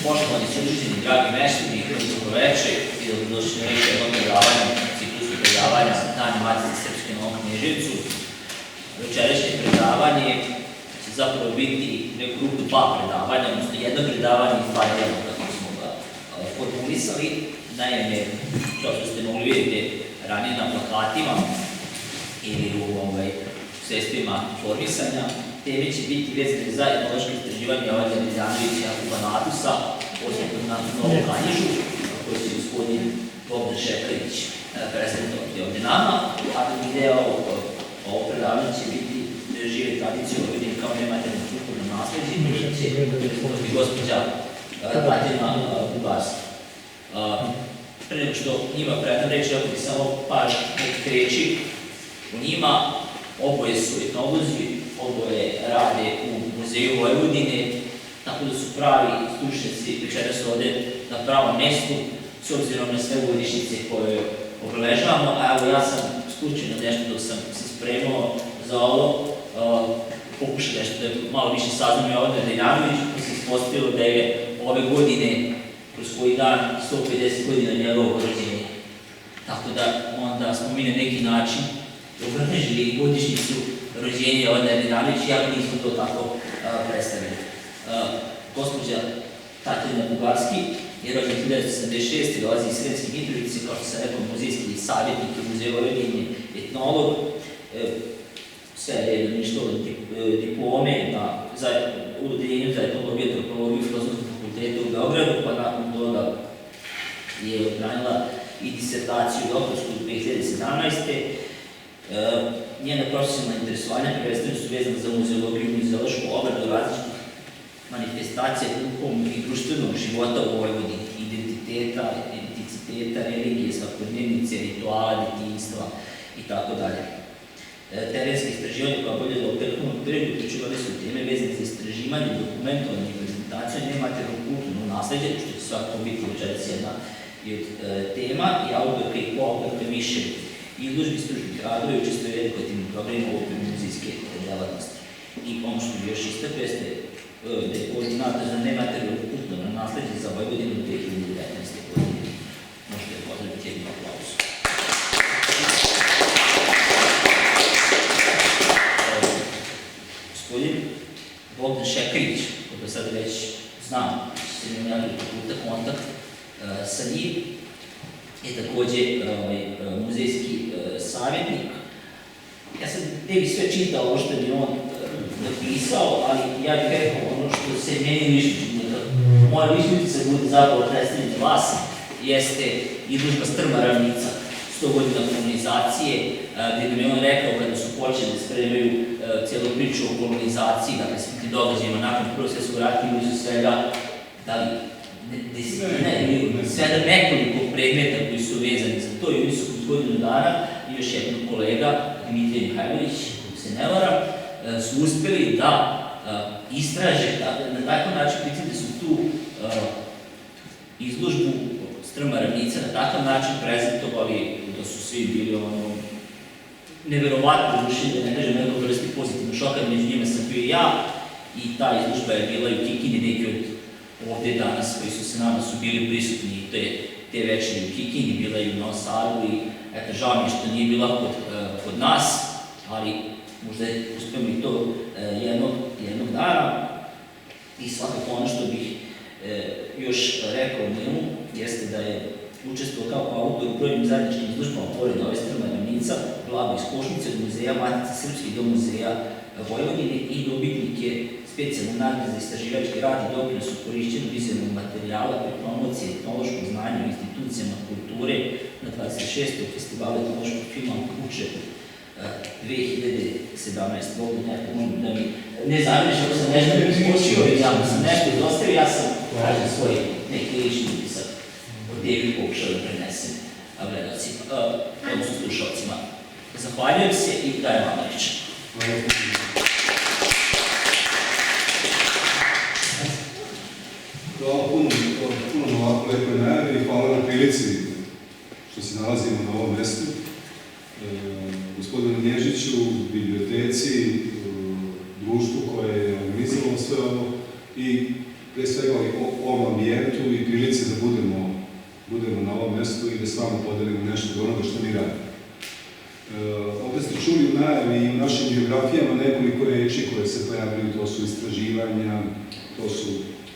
Poštovani suđeni, dragi meštani, dobroveče i dobrodošli na još jedno predavanje, ciklusu predavanja Dani Matice Srpske na ovom Knježevcu. Večerašnje predavanje će zapravo biti neku grupu dva predavanja, odnosno jedno predavanje i dva dela kako smo ga formulisali. Naime, kao što ste mogli vidjeti ranije na plakatima ili u sredstvima informisanja, teme će biti vezane za etnološko istraživanje Olja Miljanovića Jakuba Natusa, posebno na Novom Kanjižu, koji će gospodin Bogdan Šekarić prezentovati ovdje nama, a drugi deo ovog predavanja će biti žive tradicije Vojvodine kao nematerijalno kulturno nasleđe, koji će predstaviti gospođa Tatjana Bugarska. Pre nego što njima predam reći, ako bi samo par nekih reči u njima, oboje su etnolozi, oboje rade u Muzeju Vojvodine, tako da su pravi stručnjaci večeras ovde na pravom mestu, s obzirom na sve godišnjice koje obeležavamo, a evo ja sam slučajno nešto dok sam se spremao za ovo, pokušao nešto da malo više saznam je Olja Miljanović, pa se ispostavilo da je ove godine, kroz koji dan, 150 godina njegovog rođenja. Tako da onda smo mi na neki način obeležili godišnjicu rođenja Olja Miljanović, iako nismo to tako predstavili. Gospođa Tatjana Bugarski je rođena 1976. dolazi iz Sremske Mitrovice, kao što sam rekao, muzejski savjetnik u Muzeju Vojvodine, etnolog, sve je ništolo diplome u odeljenju za etnologiju i antropologiju Filozofskog fakulteta u Beogradu, pa nakon toga je odbranila i disertaciju doktorsku 2017. Njena profesionalna interesovanja prvenstveno su vezana za muzeologiju i muzeološku obradu različitih manifestacija duhovnog i društvenog života u Vojvodini, identiteta, etniciteta, religije, svakodnevnice, rituala, detinjstva itd. Terenske istraživanje koja bolje da u prethodnom periodu uključivali su teme vezane za istraživanje, dokumentovanje i prezentaciju nematerijalnog kulturnog nasleđa, što će svakako biti večeras jedna od tema, i autorka i koautorka više izložbi stručnih radova i učestvuje u edukativnim programima u okviru muzejske delatnosti. I ono što bi još istakao jeste da je koordinator za nematerijalno kulturno nasleđe za Vojvodinu 2019. godine. Možete pozdraviti jednu aplauzu. Gospodin Bogdan Šekarić, koji sada već znam, što sam imao nekoliko puta kontakt sa njim, je takođe muzejski savjetnik. Ja sam ne bih sve čitao ovo što bi on napisao, ali ja bih rekao ono što se meni više čini. Moja ličnica bude zapravo predstavljena vas, jeste izložba Strma ravnica, 100 godina kolonizacije, gde bi mi on rekao kada su počeli da spremaju cijelu priču o kolonizaciji, dakle svim tim događajima nakon Prvog svjetskog rata, imali su svega, da li desetina ili svega nekoliko predmeta koji su vezani za to, i oni su kroz godinu dana, i još jednog kolega, Dimitrije Mihajlović, koji se ne varam, su uspeli da istraže, na takav način da su tu izložbu Strma ravnica na takav način prezentovali da su svi bili neverovatno ušli, da ne kažem nekog vrsti pozitivno šoka, među njima sam bio i ja, i ta izložba je bila i u Kikini, neki od ovde danas koji su se nama su bili prisutni te večeri u Kikini, bila i u Novom Sadu, i eto, žao mi je što nije bila kod nas, ali možda uspemo i to jednog dana. I svakako ono što bih još rekao o njemu jeste da je učestvovao kao autor u brojnim zajedničkim izložbama pored ove Strma ravnica, Blago iz Košnice, od Muzeja Matice Srpske do Muzeja Vojvodine, i dobitnik je specijalne nagrade za istraživački rad i doprinos u korišćenju vizualnog materijala pri promociji etnološkog znanja u institucijama kulture na 26. festivalu etnološkog filma u Kučevu 2017. godine. Da mi ne zamiriš ako sam nešto ispočio, ja sam nešto dostavio, ja sam kažem svoj neki lični utisak od Devi pokušao da prenesem gledalcima, odnosno slušalcima. Zahvaljujem se i dajem vam reč. Hvala puno na ovako lepoj najavi i hvala na prilici što se nalazimo na ovom mestu. Gospodinu Nježiću, biblioteci, društvu koje je organizovalo sve ovo i pre svega o ovom ambijentu i prilici da budemo na ovom mjestu i da s vama podelimo nešto od onoga što mi radimo. Ovdje ste čuli u najavi i u našim biografijama nekoliko reči koje se pojavljaju, to su istraživanja, to su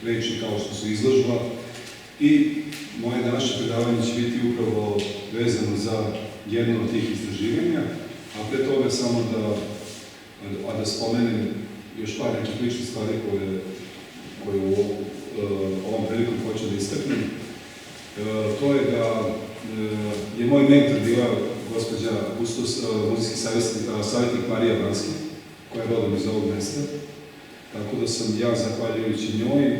reči kao što su izložba i moje današnje predavanje će biti upravo vezano za jedno od tih istraživanja, a pre toga samo da spomenem još par nekih ličnih stvari koje u ovom prilikom hoću da istaknem. To je da je moj mentor bila gospođa Bustos, muzijski savjetnik Marija Banski, koja je rodom iz ovog mesta. Tako da sam ja, zahvaljujući njoj,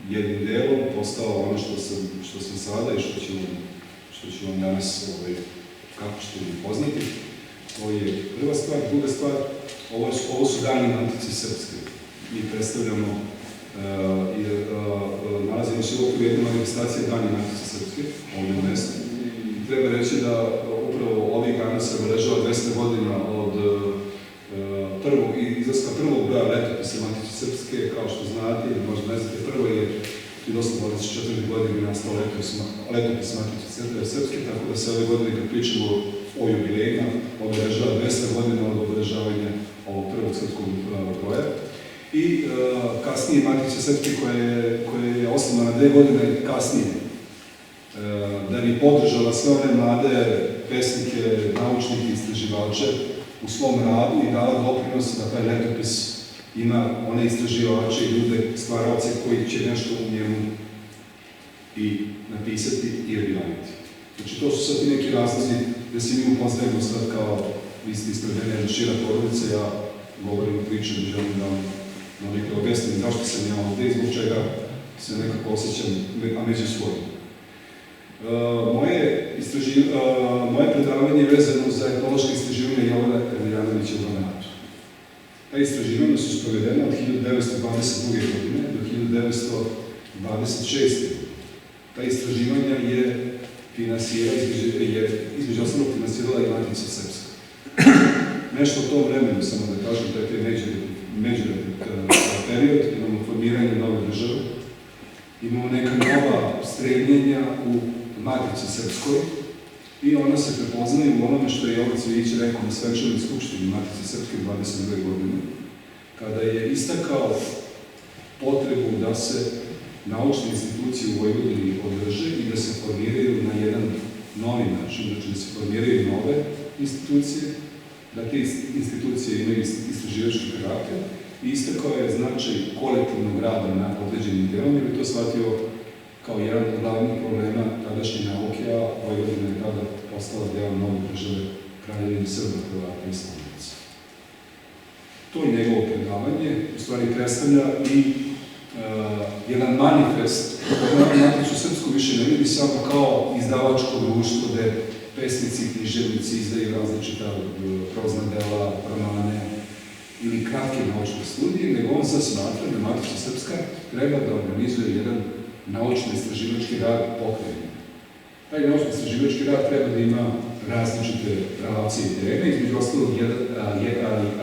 jednim delom postao ono što sam sada i što ću vam danas, kako ćete mi poznati. To je prva stvar. Druga stvar, ovo su dani Matice Srpske. Mi predstavljamo i nalazimo se u okviru jedne manifestacije Dani Matice Srpske, ovdje u mestu. Treba reći da upravo ovih dana se obeležava 200 godina od izlaska prvog broja letopisa Matice Srpske. Kao što znate, ili možda ne znate, prvo je 1824. godine nastao letopis Matice Srpske, tako da se ove godine, kad pričamo o jubilejima, obeležava 200 godina od obeležavanja ovog prvog srpskog broja. I kasnije Matice Srpske, koja je osnovana 2 godine kasnije, da bi podržala sve one mlade pesnike, naučnike, istraživače u svom radu i dala doprinos da taj letopis ima one istraživače i ljude, stvaraoce koji će nešto u njemu i napisati i objaviti. Znači, to su sad i neki razlozi da se mi upoznajemo sad kao, vi ste ispred mene jedna šira porodica, ja govorim o pričam i želim da vam nekako objasnim zašto sam ja ovdje i zbog čega se nekako osjećam, a među svojim. Moje predavanje je vezano za etnološke istraživanja Jovana Erdejanovića u Banatu. Ta istraživanja su sprovedena od 1922. godine do 1926. Ta istraživanja je između ostalog finansirala i Matica Srpska. Nešto o tom vremenu, samo da kažem, to je taj međunarodni period, imamo formiranje nove države, imamo neka nova stremljenja u Matici Srpskoj i ona se prepoznaje u onome što je Jovan Cvijić rekao na svečanoj skupštini Matice Srpske 22. godine, kada je istakao potrebu da se naučne institucije u Vojvodini održe i da se formiraju na jedan novi način, znači da se formiraju nove institucije, da te institucije imaju istraživački karakter i istakao je značaj kolektivnog rada na određenim delom i to shvatio kao jedan od glavnih problema tadašnje nauke, a Vojvodina je tada postala deo nove države Kraljevine Srba, Hrvata i Slavonaca. To je njegovo predavanje, u stvari predstavlja i jedan manifest koji Maticu Srpsku više ne vidi samo kao izdavačko društvo gde pesnici i književnici izdaju različita prozna dela, romane ili kratke naučne studije, nego on sad smatra da Matica Srpska treba da organizuje jedan naučno-istraživački rad pokrajine. Taj naučno-istraživački rad treba da ima različite pravce i teme, između ostalog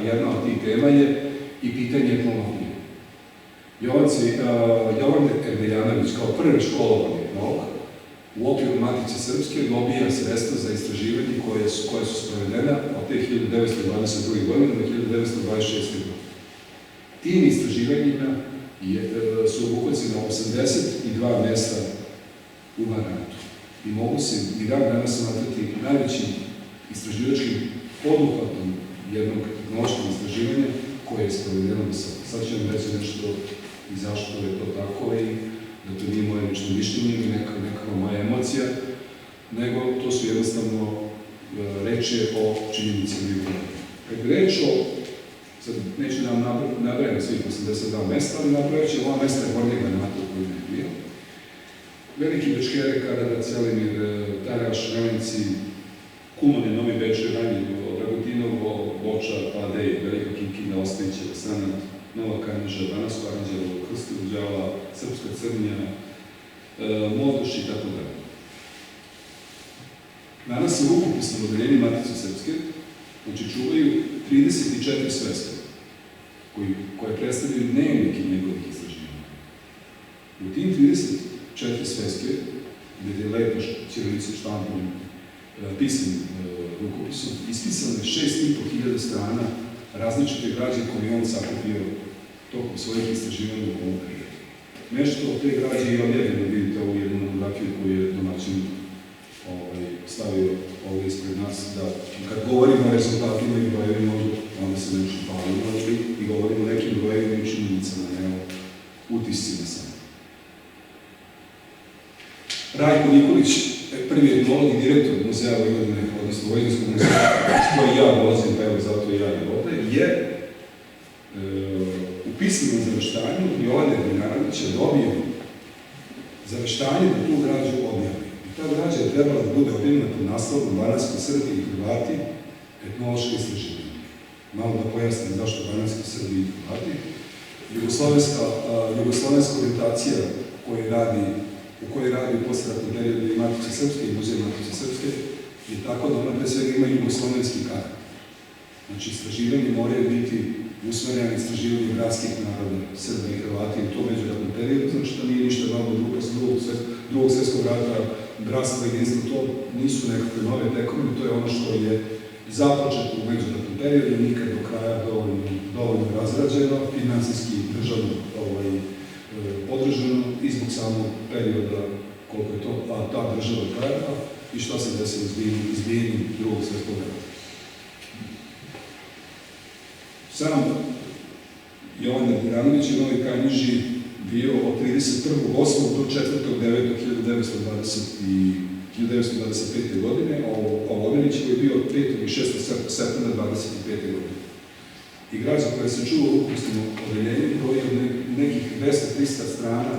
jedna od tih tema je i pitanje etnologije. Jovan Erdejanović kao prvi školovani etnolog u okviru Matice Srpske dobija sredstva za istraživanje koje su sprovedena od te 1922. godine do 1926. godine. Tim istraživanjima su obuhvaćena 82 mesta u Banatu i mogu se i dan danas smatrati najvećim istraživačkim poduhvatom jednog etnološkog istraživanja koje je sprovedeno do sada. Sad ću vam reći nešto i zašto je to tako i da to nije moje lično mišljenje ili nekakva moja emocija, nego to su jednostavno reči o činjenicama i upravljaju. Kad je reč o, sad neću da vam nabrajam svih 82 mesta, ali napravit će ova mesta Gornjeg Banata u kojoj je bio. Veliki Bečkere, Karada, Celimir, Taraš, Nelenci, Kumane, Novi Bečer, Ranjevo, Dragutinovo, Boča, Padej, Velika Kikina, Ostojićeva, Sanat, Nova Kanjiža, Banasko Aranđevo, Krstovođala, Srpska Crnja, Modoš i tako dalje. Danas u rukopisnom odeljenju Matice Srpske čuvaju 34 sveska koje predstavljaju dnevnike njegovih istraživanja. 34 sveske, gdje je lepo ćirilice štampanim pisanim rukopisom, ispisano je 6.500 strana različite građe koje je on sakupio tokom svojih istraživanja u ovom periodu. Nešto od te građe je objavljeno, vidite ovu jednu monografiju koju je domaćin stavio ovdje ispred nas, da kad govorimo o rezultatima i brojevima, onda se nešto bavimo i govorimo o nekim brojevima i činjenicama, ne o utiscima samo. Rajko Nikolić, prvi etnolog i direktor muzeja Vojvodine, odnosno Vojvodinskog muzeja, s koji ja dolazim, pa evo zato i ja i ovdje, je u pismenom zaveštanju Jovane Vinaranića dobio zaveštanje da tu građu objavi. I ta građa je trebala da bude objavljena pod naslovom Banatski Srbi i Hrvati, etnološke istraživanje. Malo da pojasnim zašto Banatski Srbi i Hrvati. Jugoslovenska orientacija u kojoj radi u posleratnom periodu i Matice Srpske i Muzej Matice Srpske je tako da ona pre svega ima jugoslovenski karakter. Znači, istraživanje moraju biti usmerjene istraživanje bratskih naroda, Srba i Hrvati u tom međuratnom periodu, znači da nije ništa novo posle drugog svjetskog rata, bratstvo i jedinstvo, to nisu nekakve nove tekovine, to je ono što je započeto u međuratnom periodu, nikad do kraja dovoljno razrađeno, finansijski državno podržano i zbog samog perioda koliko je to ta država trajala i šta se desilo izbijenjem drugog svjetskog rata. Sam Jovan Radmiranović je u Novoj Kanjiži bio od 31.8. do 4.9.1925. godine, a Ovodinić je bio od 5. i 6. septembra 25. godine. I građa koja se čuva u upisnom odeljenju broji nekih 200-300 strana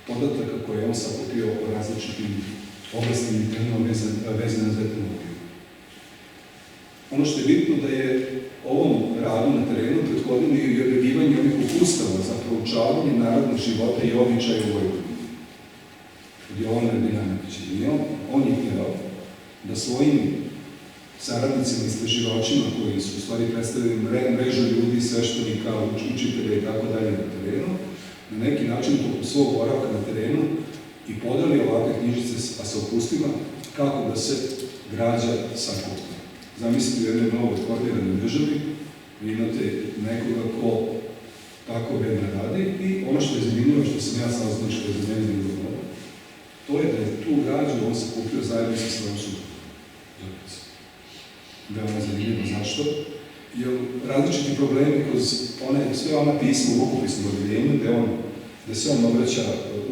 podataka koje je on sakupio o različitim oblastima i temama vezane za etnologiju. Ono što je bitno da je ovom radu na terenu prethodilo i objavljivanje ovih upustava za proučavanje narodnog života i običaja u Vojvodini. Od Jovana Radmiranovića. On je htjeo da svojim saradnicima, istraživačima koji su u stvari predstavili mrežu ljudi, sveštenika, učitelja i tako dalje na terenu, na neki način tokom svog boravka na terenu i podali ovakve knjižice sa upustima kako da se građa sakupi. Zamislite u jednoj novoj formiranoj državi, vi imate nekoga ko tako vredno radi i ono što je zanimljivo, što sam ja saznao, što je za mene zanimljivo, to je da je tu građu on sakupio zajedno sa svojom supružom. Veoma zanimljivo. Zašto? Jer različiti problemi kroz sve ona pisma u rukopisnom odeljenju gde se on obraća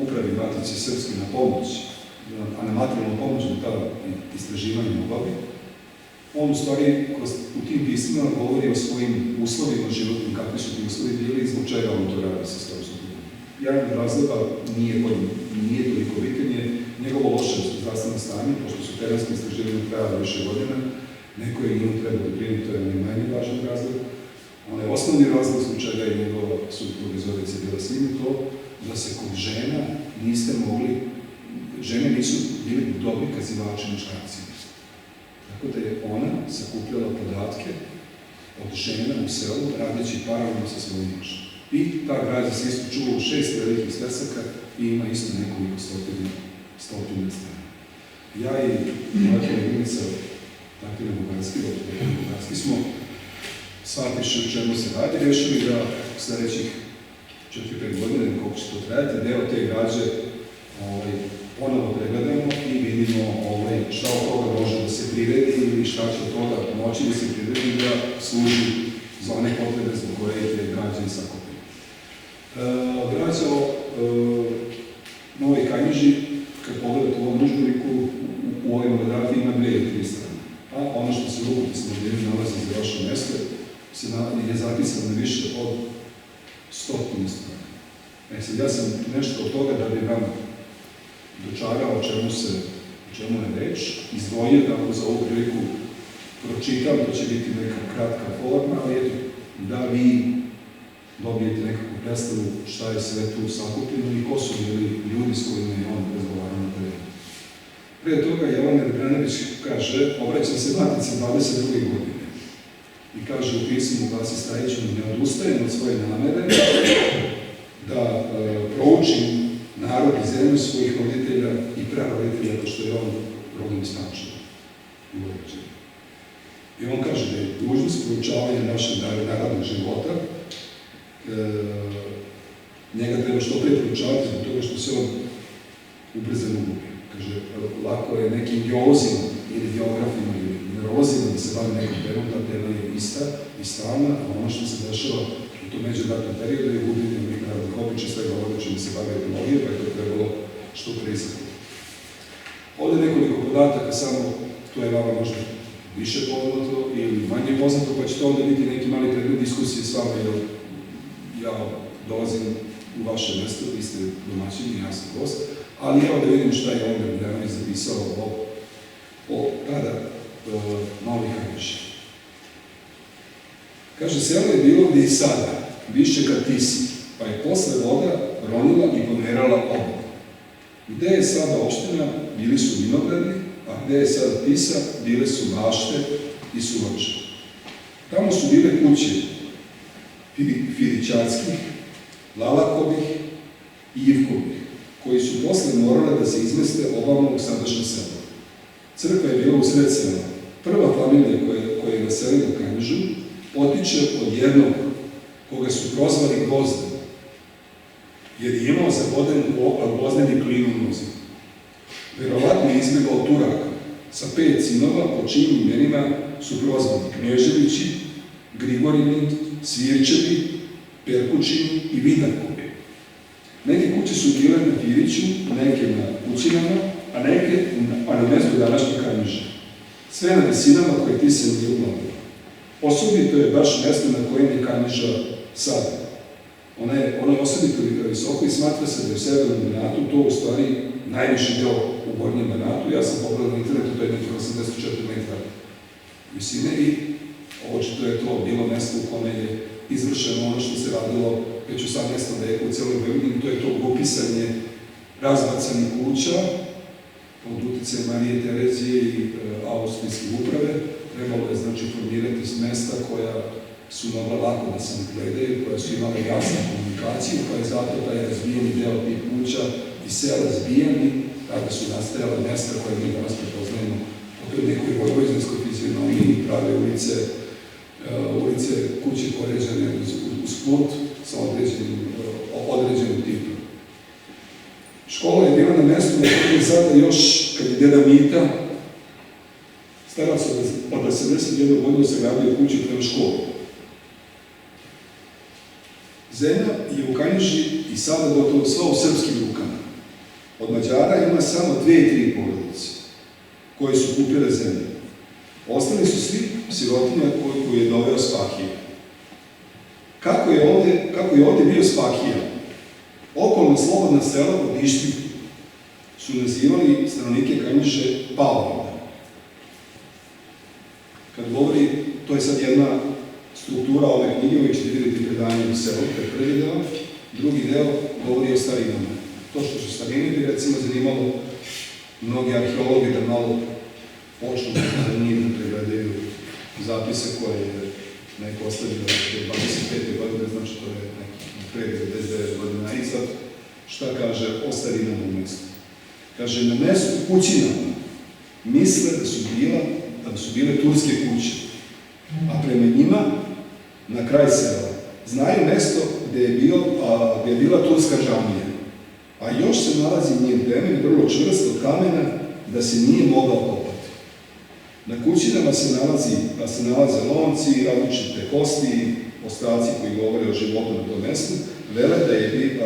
upravi Matice Srpske na pomoć, a na materijalnu pomoć da ta istraživanja obavi, on u stvari u tim pismima govori o svojim uslovima životnim, kakvi su ti uslovi bili i zbog čega on to radi sa svojom supružom. Jedan od razloga nije toliko bitan je njegovo loše zdravstveno stanje, pošto su terenske istraživanja trajale više godina, neko je njemu treba da primi, to je najmanje važan razlog. Onaj osnovni razlog zbog čega je njegova supruga Zorica bila s njim to da se kod žena žene nisu bili dobri kazivači muškarci. Tako da je ona sakupljala podatke od žena u selu, radeći paralelno sa svojim mužem. I ta građa se isto čuva u 6 velikih svesaka i ima isto nekoliko stotina strana. Ja i moja koleginica Tatjana Bugarski smo shvativši o čemu se radi, rešili da u sledećih 4-5 godina, koliko će to trajati, deo te građe ponovo pregledamo i vidimo šta od toga može da se priredi ili šta će od toga moći da se priredi da služi za one potrebe zbog koje je građa i sakupio. Građa o Novoj Kanjiži, kad pogledate u ovom udžbeniku, u ovoj monografiji ima 2 ili 3 strane. A ono što se u rukopisnom odeljenju nalazi za vaše mesto je zapisano na više od 100 strana. Sad, ja sam nešto od toga da bi vam dočarao o čemu je reč, izdvojio tako za ovu priliku pročitam, to će biti neka kratka forma, ali eto, da vi dobijete nekakvu predstavu šta je sve tu sakupljeno i ko su bili ljudi s kojima je on razgovarao na terenu. Pre toga Jovan Radmiranović kaže, obraćam se Matici 22. godine i kaže u pismu glasi Stajićinu, ne odustajem od svoje namere da proučim narod i zemlju svojih roditelja i praroditelja, pošto je on rodom iz Pančeva i Vojvođane. I on kaže da je dužnost proučavanja našeg narodnog života, njega treba što pre proučavati zbog toga što se on ubrzano gubi. Kaže, lako je nekim geolozima ili geografima ili minerolozima da se bave nekom temom, ta tema je ista i stalna, a ono što se dešava u tom međuratnom periodu je gubljenje ovih narodnih običaja, svega ovoga čime se bave etnologije, pa je to trebalo što pre izgledati. Ovdje nekoliko podataka, samo to je vama možda više poznato ili manje poznato, pa će to onda biti neki mali predmet diskusije s vama, jer ja dolazim u vaše mesto, vi ste domaćini, ja sam gost, ali evo da vidim šta je Oliver Miljanović zapisao o tada Novih Kanjiža. Kaže, selo je bilo gde i sada, više kad Tisi, pa je posle voda ronila i pomerala obod. Gde je sada opština, bili su vinogradi, a gde je sada Tisa, bile su bašte i suvače. Tamo su bile kuće Firićarskih, Lalakovih i Ivkovih, koji su posle morale da se izmeste obavno u sadašnje selo. Crkva je bila u sred sela. Prva familija koja je naselila Kanjižu potiče od jednog koga su prozvali Gvozden, jer je imao zaboden gvozdeni klin u nozi. Verovatno je izbjegao Turaka sa 5 sinova, po čijim imenima su prozvani Kneževići, Grigorini, Svirčevi, Perkučini i Vidarkovi. Neke kuće su bile na Firiću, neke na Kućinama, a neke na mestu današnje Kanjiže. Sve na visinama koje ti se nije uglavila. Osobito je baš mesto na kojem je Kanjiža sada. Ona je osobito visoko i smatra se da je u severnom Banatu to u stvari najviši deo u gornjem Banatu. Ja sam pogledao na internetu, to je nekih 84 metra visine i očito je to bilo mesto u kome je izvršeno ono što se radilo već u 18. veku u celoj Vojvodini, to je to upisanje razbacanih kuća pod uticajem Marije Terezije i austrijske uprave. Trebalo je znači formirati mesta koja su mogla lako da se nadgledaju, koja su imala jasnu komunikaciju, pa je zato taj razbijeni deo tih kuća i sela zbijeni, kada su nastajala mesta koje mi danas prepoznajemo po toj nekoj vojvođanskoj fizionomiji, prave ulice kuće poređane uz put sa određenim tipom. Škola je bila na mestu na kojem je sada još, kad je deda Mita, starac od 81 godinu se gradio kući prema školu. Zemlja je u Kanjiži i sada gotovo sva u srpskim rukama. Od Mađara ima samo 2-3 porodice koje su kupile zemlju. Ostali su svi sirotinja koju je doveo Spahija. Kako je ovdje bio Spahija? Okolna slobodna sela pod Ištim su nazivali stanovnike Kanjiže Palovima. Kad govori, to je sad jedna struktura ove knjige, uvijek ćete vidjeti predanje u selu, to je prvi deo. Drugi deo govori o starinama. To što su starine bi recimo zanimalo mnogi arheologi da malo počnu da njih da pregledaju zapise koje je neko ostavio od 25. godine, znači to je pre 99 godina i sad šta kaže o starinama u mestu. Kaže, na mestu Kućinama misle da su bile turske kuće, a prema njima na kraj sela. Znaju mesto gde je bila turska džamija, a još se nalazi njen temelj vrlo čvrst od kamena da se nije mogao kopati. Na Kućinama se nalaze lonci, različite kosti, ostaci koji govore o životu na tom mestu, vele da je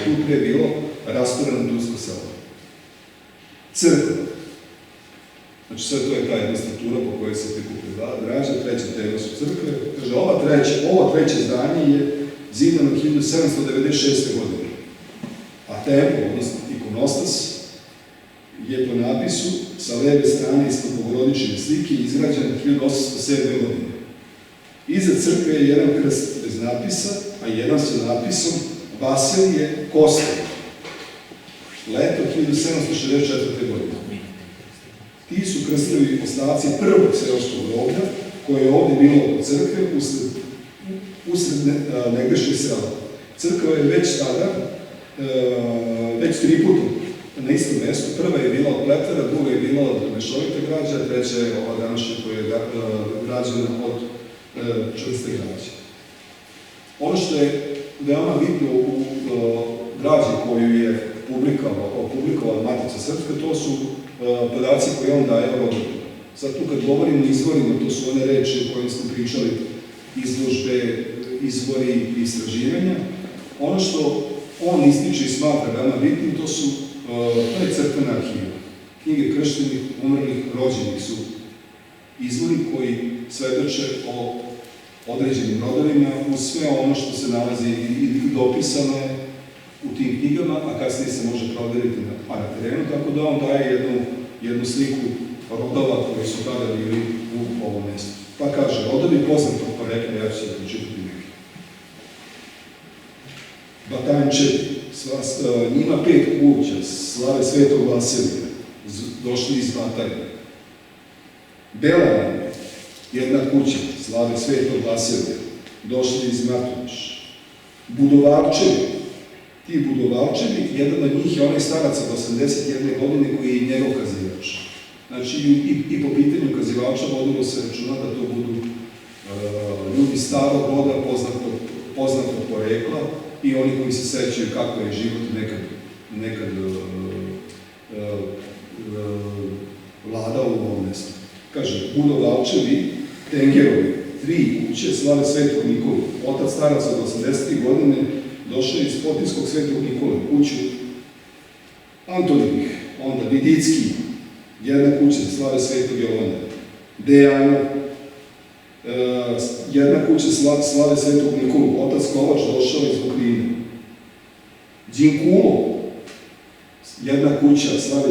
tu pre bilo rastureno tursko selo. Crkva. Znači sve to je ta jedna struktura po kojoj se prikupe građa, treća tema su crkve. Kaže, ovo treće zdanje je zidano 1796. godine. A tempo, odnosno ikonostas, je po napisu sa leve strane ispod Bogorodične slike izgrađen 1807. godine. Iza crkve je jedan krst bez napisa, a jedan sa napisom Vasilije Kostović. Leto 1764. godine. Ti su krstovi ostaci prvog seoskog groblja, koje je ovdje bilo oko crkve, usred negdešnjeg sela. Crkva je već tada, već 3 puta na istom mjestu. Prva je bila od Pletera, druga je bila od mešovite građe, treća je ova današnja koja je građena od čvrste građe. Ono što je veoma bitno u građi koju je publikovala Matica Srpska, to su podaci koje on daje o rodopisu. Sad tu kad govorimo o izvorima, to su one reči o kojima smo pričali, izložbe, izvori i istraživanja. Ono što on ističe i smatra veoma bitnim, to je crkvena arhiva. Knjige krštenih, umrlih, rođenih su izvori koji svedoče o određenim rodovima uz sve ono što se nalazi i dopisano u tim knjigama, a kasnije se može proveriti na terenu, tako da on daje jednu sliku rodova koji su tada bili u ovom mjestu. Pa kaže, rodovi poznatog porekla, ja ću se pročitati neki. Batančevi, njima 5 kuća, slave Svetog Vasilija, došli iz Batajna. Belani, jedna kuća, slave Svetog Vasilija, došli iz Martunaša. Budovarčevi, ti Budovarčevi, jedan od njih je onaj starac od 81 godine koji je njegov kazivač. Znači, i po pitanju kazivača vodilo se računa da to budu ljudi starog roda, poznatog porekla i oni koji se sećaju kako je život nekad vladao u ovom mjestu. Kaže, Budovarčevi, Tengerovi, 3 kuće, slave Svetog Nikolu. Otac starac od 80. godine došao iz Potinskog Svetog Nikole, kuću Antoninih, onda Vidicki, jedna kuća, slave Svetog Jovana. Dejano, jedna kuća, slave Svetog Nikolu, otac Kovač došao iz Vukrine. Đinkulo, jedna kuća, slave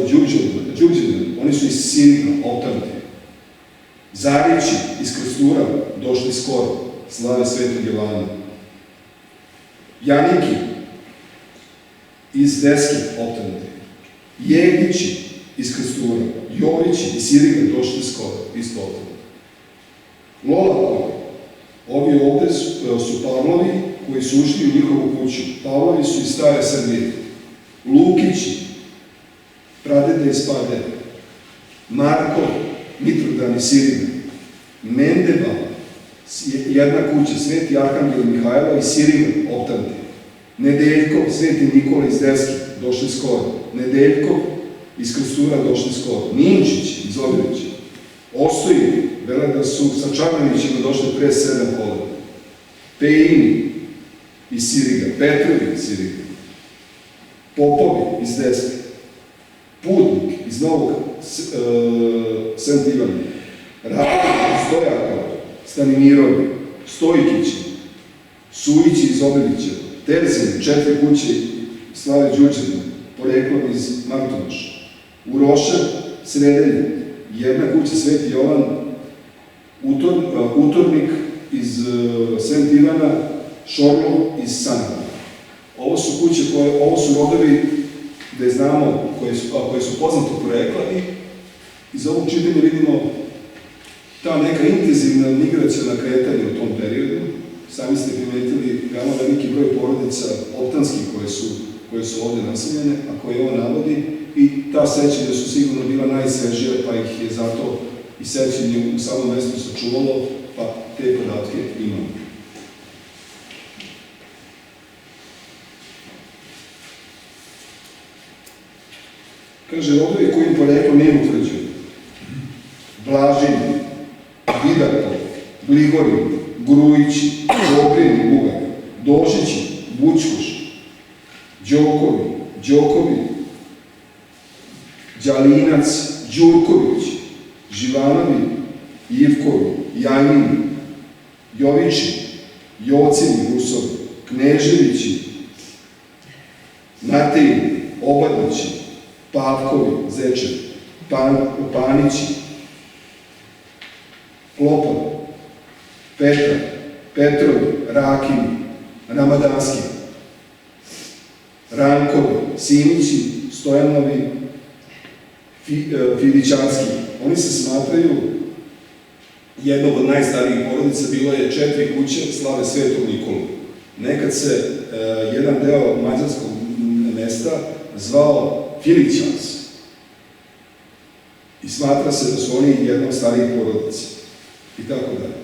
Đurđevina, oni su iz Sirika, Oltarti. Zarići iz Krstura, došli skoro, slave Svetog Jovana. Janiki iz Deske, Oltarti. Jegdići iz Krstura, Jovići iz Sirika, došli skoro, isto Oltarti. Lolakovi, ovi ovde su Pavlovi koji su ušli u njihovu kuću. Pavlovi su iz Stare Srbije. Lukići, pradeda iz Padera. Marko, Mitrodan iz Sirina. Mendeba, jedna kuća, Sveti Arhangel Mihajlo iz Sirina, Optanti. Nedeljkov, Sveti Nikola iz Deske, došli skoro. Nedeljkov iz Krstura, došli skoro. Ninčić iz Obilića. Ostojevi, vele da su sa Čarnovićima došli pre 7 kola. Pejini iz Siriga, Petrovi iz Siriga. Popovi iz Deske. Putnik iz Novog Sent Ivana. Rakovi iz Stojakova, Stanimirovi, Stojkići, Sujići iz Obilića, Terzin, 4 kuće, slave Đurđevina, poreklom iz Martunaša. Urošev, Sredelje, jedna kuća, Sveti Jovan, Utornik iz Sent Ivana, Šorlov iz Sanada. Ovo su kuće, ovo su rodovi gde znamo koje su poznatog porekla i iz ovog čitanja vidimo ta neka intenzivna migracijona kretanja u tom periodu. Sami ste primetili veoma veliki broj porodica optanskih koje su ovde naseljene, a koje ovo navodi, i ta sećanja su sigurno bila najsvežija, pa ih je zato i sećanje u samom mestu sačuvalo, pa te podatke imamo. Kaže, rodovi kojim poreklo nije utvrđeno. Blažin, Vidarkov, Gligorin, Grujići, Đogrin, Bugar, Došići, Bučkuš, Đokovi, Đalinac, Đurković, Živanovi, Ivkovi, Janjini, Jovići, Jocini, Rusovi, Kneževići, Mateji, Obadnići, Pavkovi, Zečevi, Panići, Klopovi, Petrovi, Rakini, Ramadanski, Rankovi, Simići, Stojanovi, Filićanski. Oni se smatraju jednog od najstarijih porodica, bilo je 4 kuće slave Svetog Nikolu. nekad se jedan deo mađarskog mesta zvao Filićans. I smatra se da su oni jedna od starijih porodica. I tako dalje.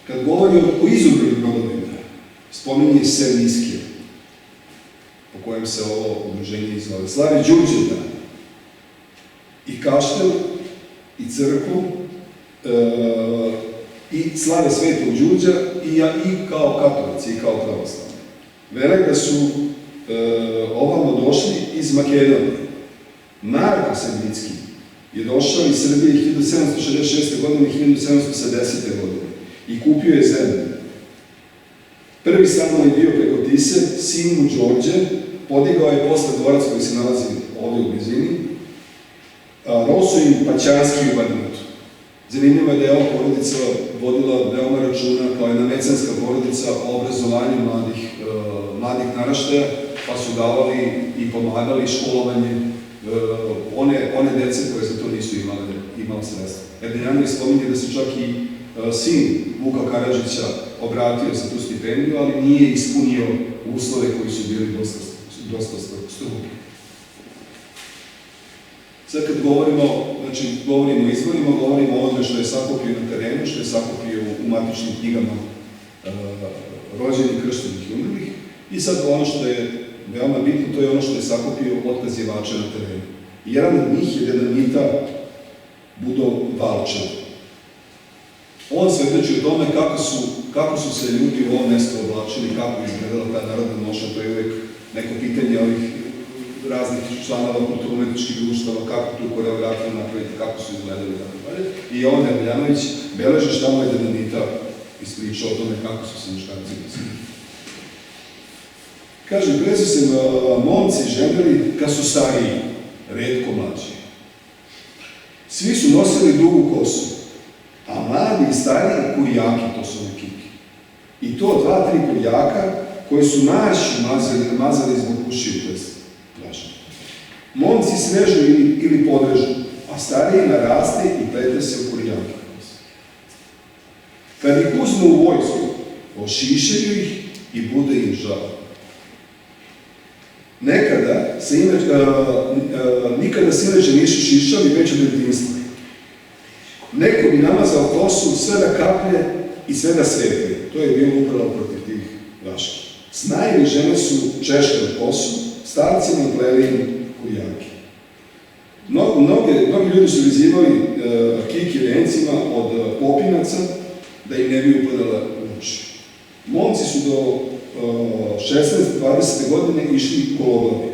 Kad govori o izobranim rodovima, spominje Serviskije, po kojem se ovo udruženje izvale. Slavi Đurđevdan i kaštel, i crkvu, i slave Svetog Đurđa i kao katolici, i kao pravoslavni. Vele da su ovamo došli iz Makedonije. Marko Srbicki je došao iz Srbije 1766. godine i 1770. godine i kupio je zemlju. Prvi stanovnik je bio preko Tise, sin mu Đorđe, podigao je posle dvorac koji se nalazi ovdje u blizini, Rosu i Paćanski u Bananutu. Zanimljivo je da je ova porodica vodila veoma računa kao jedna mecenska porodica o obrazovanju mladih naraštaja, pa su davali i pomagali školovanje one dece koje za to nisu imali sredstva. Erdeljanović spominje da se čak i sin Vuka Karadžića obratio za tu stipendiju, ali nije ispunio uslove koji su bili dosta strogi. Sad kad govorimo o izvorima, govorimo o onome što je sakupio na terenu, što je sakupio u matičnim knjigama rođenih, krštenih i umrlih. I sad ono što je veoma bitno, to je ono što je sakupio od kazivača na terenu. I jedan od njih je Denamita Budo Valčar. On svedoči o tome kako su se ljudi u ovom mestu oblačili, kako je izgledala ta narodna nošnja, to je uvijek neko pitanje ovih raznih članova kulturno-umetničkih društava, kako tu koreografiju napraviti, kako su izgledali i tako dalje. I on, Erdeljanović, beleži šta mu je Denamita ispričao o tome kako su se muškarci mislili. Kaže, pre su se momci ženili kad su stariji, retko mlađi. Svi su nosili dugu kosu, a mladi i stariji kurijaki, to su kiki. I to 2-3 kurijaka koji su naši mazali zbog ušiju, to je strašno. Momci svežu ili podrežu, a stariji naraste i plete se u kurijake. Kad ih uzmu u vojsku, ošišaju ih i bude im žao. Nikada se inače nisu šišali već od detinjstva. Neko bi namazao kosu sve da kaplje i sve da svetlje. To je bilo upravo protiv tih vaških. Snajevi žene su češkale kosu, starcima pleli im kurijake. Mnogi ljudi su vezivali kiki vencima od popinaca da im ne bi upadala u uši. Momci su do 16-20. godine išli kologlavi.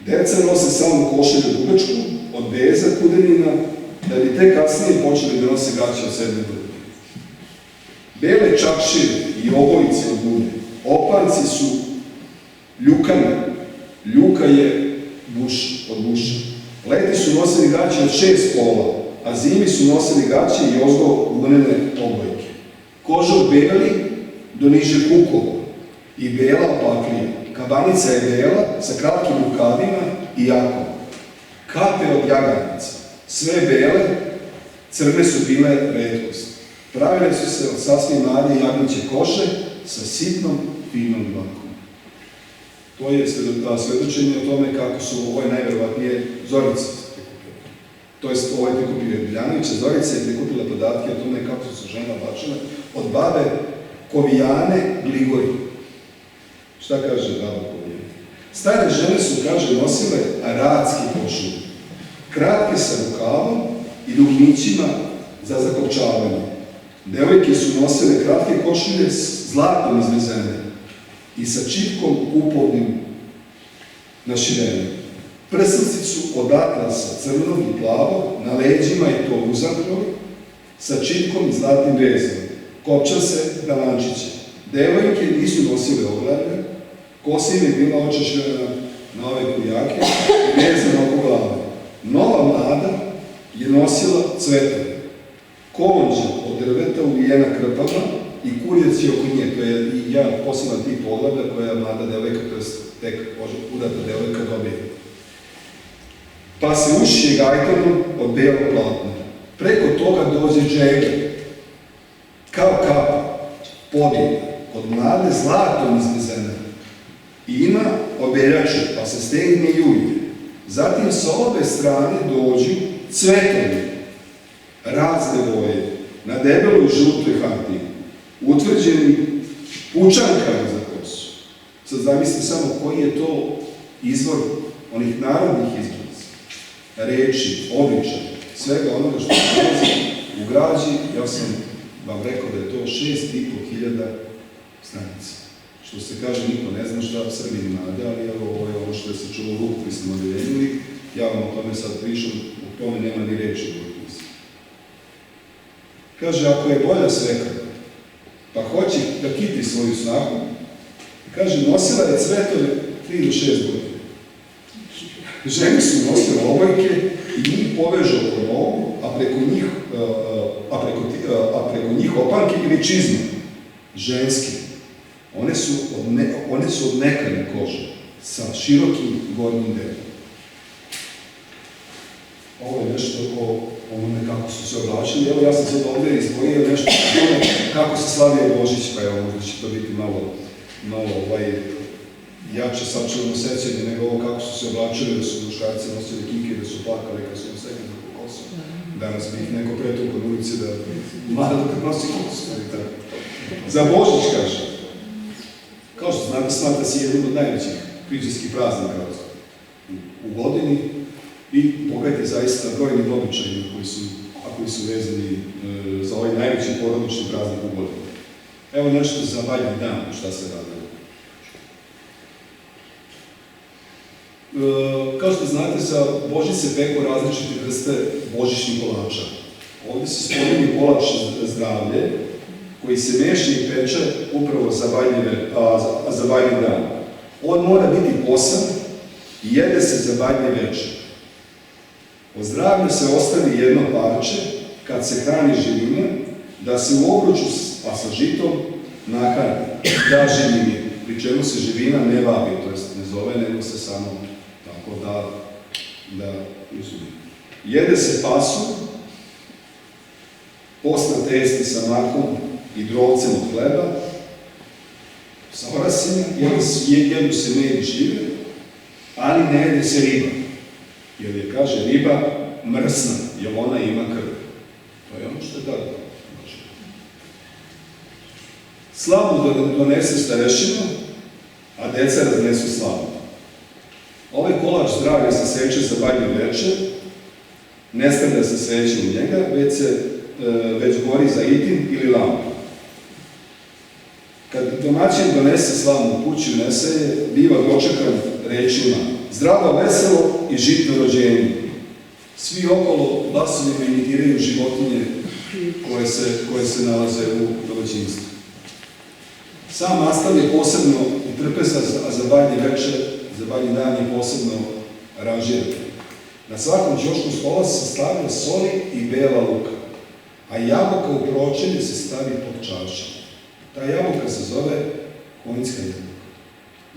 Deca nose samo košelju dugačku, od beza, kudenina, da bi te kasnije počeli da nose gaće od 7. godine. Bele čakšire i obojice od gude, opanci su ljukane, ljuka je od buša. Leti su nosili gaće od 6 pola, a zimi su nosili gaće i ozgo gunene obojke. Kožo beli do niže kukova i bela opaklija. Kabanica je bela sa kratkim rukavima i jakom. Kape od jaganica, sve bele, crne su bile retkost. Pravile su se od sasvim mlade jagniće koše sa sitnom, finom dlakom. To je svedočenje o tome kako su ovo najverovatnije Zorica prikupile. To jest ovo je prikupio Erdeljanovića. Zorica je prikupila podatke o tome kako su se žene oblačile od babe Kovijane Gligori. Šta kaže baba Kovijane? Stare žene su, kaže, nosile aradski košulj, kratke sa rukavom i dugmićima za zakopčavanje. Devojke su nosile kratke košulje s zlatom izvezene i sa čipkom kupovnim naširenim. Prsnici su od atlasa crnog i plavog, na leđima je to uzakrovi, sa čipkom i zlatnim vezom. Kopča se dalančiće. Devojke nisu nosile ograde, kosa im je bila očešljena na ove kurijake i vezana oko glave. Nova mlada je nosila cvetove, konđa od drveta uvijena krpama i kurjac je oko nje. To je i jedan poseban tip oglada koja mlada devojka, to je tek udata devojka, dobije. Pa se ušije gajtanom od belog platna. Preko toga dođe džega, kao kapa, podijena, od mlade zlatom izvezena. I ima obeljače, pa se stegne julje. Zatim sa obe strane dođu cvetovi, razne boje, na debeloj žutoj hartiji, utvrđeni pučankama za kosu. Sad zamislite samo koji je to izvor onih narodnih izraza, reči, običaja, svega onoga što se nalazi u građi. Ja sam vam rekao da je to 6.500 stranica. Što se kaže, niko ne zna šta Srbini nade, ali ovo je ono što je se čulo u rukopisnom odeljenju. Ja vam o tome sad pričam, u tome nema ni reči u rukopisu. Kaže, ako je bolja sveka, pa hoće da kiti svoju snagu, kaže, nosila je cvetove 3 do 6 godina. Žene su nosile obojke i njih poveže oko nogu, a preko njih opanke ili čizme, ženske. One su od mekane kože, sa širokim gornjim delom. Ovo je nešto o onome kako su se oblačili. Evo, ja sam sad ovdje izdvojio nešto o tome kako se slavio Božić, pa evo, možda će to biti malo jače sačuvano sećanje nego ovo kako su se oblačili, da su muškarci nosili kike, da su plakali kad su im segli na kosu. Danas bi ih neko pretukao na ulici da mlada dok nosi kosu. Za Božić, kaže. Kao što znate, smatra se jedan od najvećih hrišćanskih praznika u godini i pogledajte zaista brojni običaji koji su vezani za ovaj najveći porodični praznik u godini. Evo nešto za Badnji dan, šta se radi. Kao što znate, za Božić se peku različite vrste božićnih kolača. Ovdje se spominje kolač zdravlje, koji se meša i peče upravo za Badnji dan. On mora biti posan i jede se za Badnje večer. Od zdravlja se ostavi jedno parče, kad se hrani živina, da se u obruču, a sa žitom, nahrani, da živini, pri čemu se živina ne vabi, to jest ne zove, nego se samo tako da izumi. Jede se pasu, post na testi sa makom i drovcem od hleba, sa orasima, jedu se med i šljive, ali ne jede se riba, jer je, kaže, riba mrsna, jer ona ima krv. To je ono što je tada. Slavu donese starešina, a deca raznesu slavu. Ovaj kolač zdravlja se seče za Badnji večer, ne stavlja se sveće u njega, već gori za itin ili lampu. Kad domaćin donese slavu u kuću i nese je, biva dočekan rečima: zdravo, veselo i žitno rođenje. Svi okolo glasovima imitiraju životinje koje se nalaze u domaćinstvu. Sam nastav je posebno i trpeza, a za Badnji večer, za Badnji dan je posebno aranžiran. Na svakom ćošku stola se stavlja soli i bela luka, a jabuka u pročelje se stavi pod čašom. Ta jabuka se zove konjska jabuka.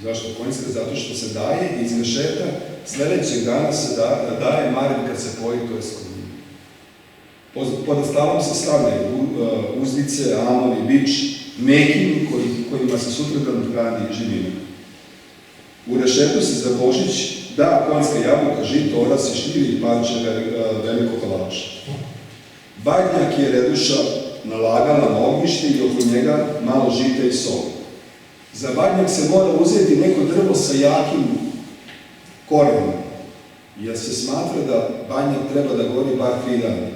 Zašto konjska? Zato što se daje iz mešeta, sledećeg dana se daje Marin kad se poji, to je sklonjenje. Pod stalom se stavljaju uzdice, amovi, bič, mekini kojima se sutradan hrani živina. U rešetu se za Božić da konjska jabuka, žito, oras i šljivi i parče veliko kolača. Badnjak je reduša nalagala na ognjište i oko njega malo žita i soli. Za badnjak se mora uzeti neko drvo sa jakim korenom, jer se smatra da badnjak treba da gori bar 3 dana.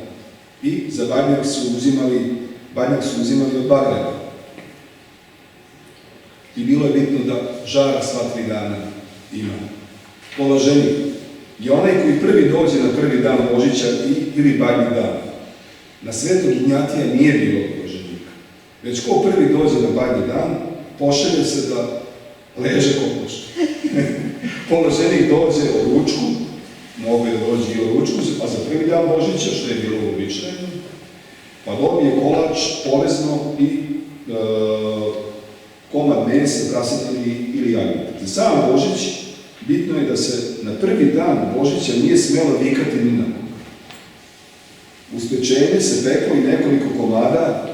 I za badnjak su uzimali od bagreba. I bilo je bitno da žara sva 3 dana ima. Položenik je onaj koji prvi dođe na prvi dan Božića ili Badnji dan. Na Svetog Ignjatija nije bilo položenika. Već ko prvi dođe na Badnji dan, pošalje se da leže kokošta. Položenik dođe o ručku, mogu je dođe i o ručku, a za prvi dan Božića, što je bilo uobičajeno, pa dobije kolač, povezno i komad mesa, prasetini ili jagnjeta. Za sam Božić bitno je da se na prvi dan Božića nije smelo vikati ni na koga. Uz pečenje se peklo i nekoliko komada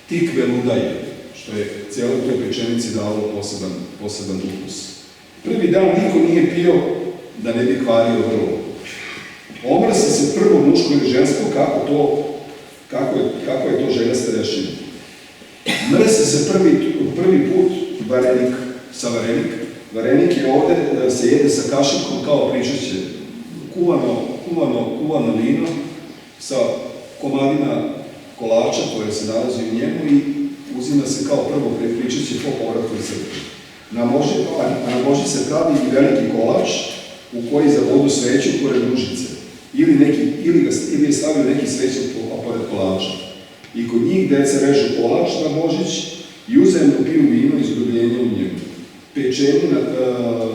tikve ludaje, što je cijeloj toj pečenici dalo poseban ukus. Prvi dan niko nije pio da ne bi kvario vrlo. Omrsi se prvo muško ili žensko, kako je to želja starešina. Mrsi se prvi put varenik sa varenik. Varenik je ovde, se jede sa kašicom kao pričešće. Kuvano vino sa komadima kolača koje se nalazi u njemu i uzima se kao prvo pričešće po povratku iz crkve. Na Božić se pravi i veliki kolač u koji zavodu sveću pored ružice. Ili je stavio neki svećak pored kolača. I kod njih deca režu kolač na Božić i uzajemno piju vino iz grubljenja u njemu. Pečenina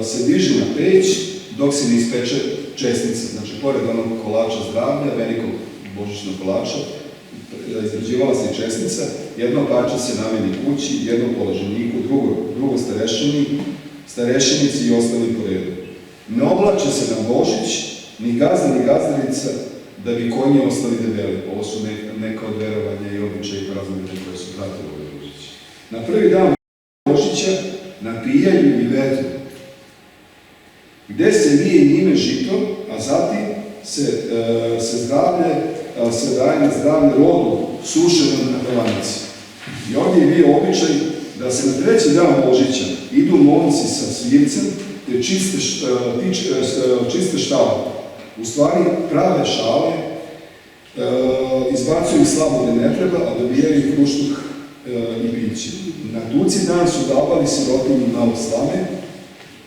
se diže na peć dok se ne ispeče česnica. Znači, pored onog kolača zdravlja, velikog božićnog kolača, izrađivala se i česnica. Jedno parče se nameni kući, jedno položeniku, drugo starešinici i ostali po redu. Ne oblače se na Božić, ni gazda ni gazdarica, da bi konji ostali debeli. Ovo su neka od verovanja i običaja i praznovanja koje su pratile ovaj Božić. Na prvi dan Božića napijaju i vedu, gde se lije njime žito, a zatim se daje na zdravlje rodu sušenom na pelanici. I ovdje je bio običaj da se na treći dan Božića idu momci sa svircem te čiste štale. U stvari prave šale, izbacuju slabo da ne treba, a dobijaju kruštuk i piće. Na tuci dan su davali sirotinji malo slame,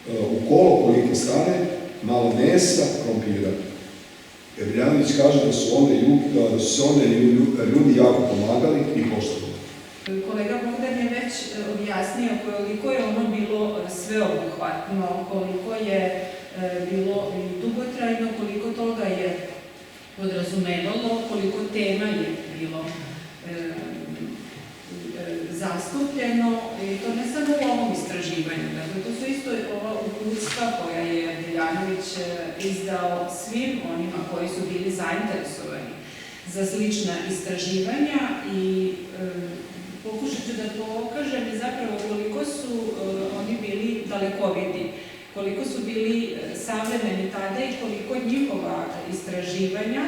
u kolo koliko stane, malo mesa, krompira. Ebrijanović kaže da su se onda ljudi jako pomagali i poštovali. Kolega Bogdan je već objasnio koliko je ono bilo sveobuhvatno, koliko je bilo dugotrajno, koliko toga je podrazumevalo, koliko tema je bilo zastupljeno, i to ne samo u ovom istraživanju, dakle to su isto ova uputstva koja je Deljanović izdao svim onima koji su bili zainteresovani za slična istraživanja i pokušat ću da pokažem zapravo koliko su oni bili dalekovidi, koliko su bili savremeni tada i koliko njihova istraživanja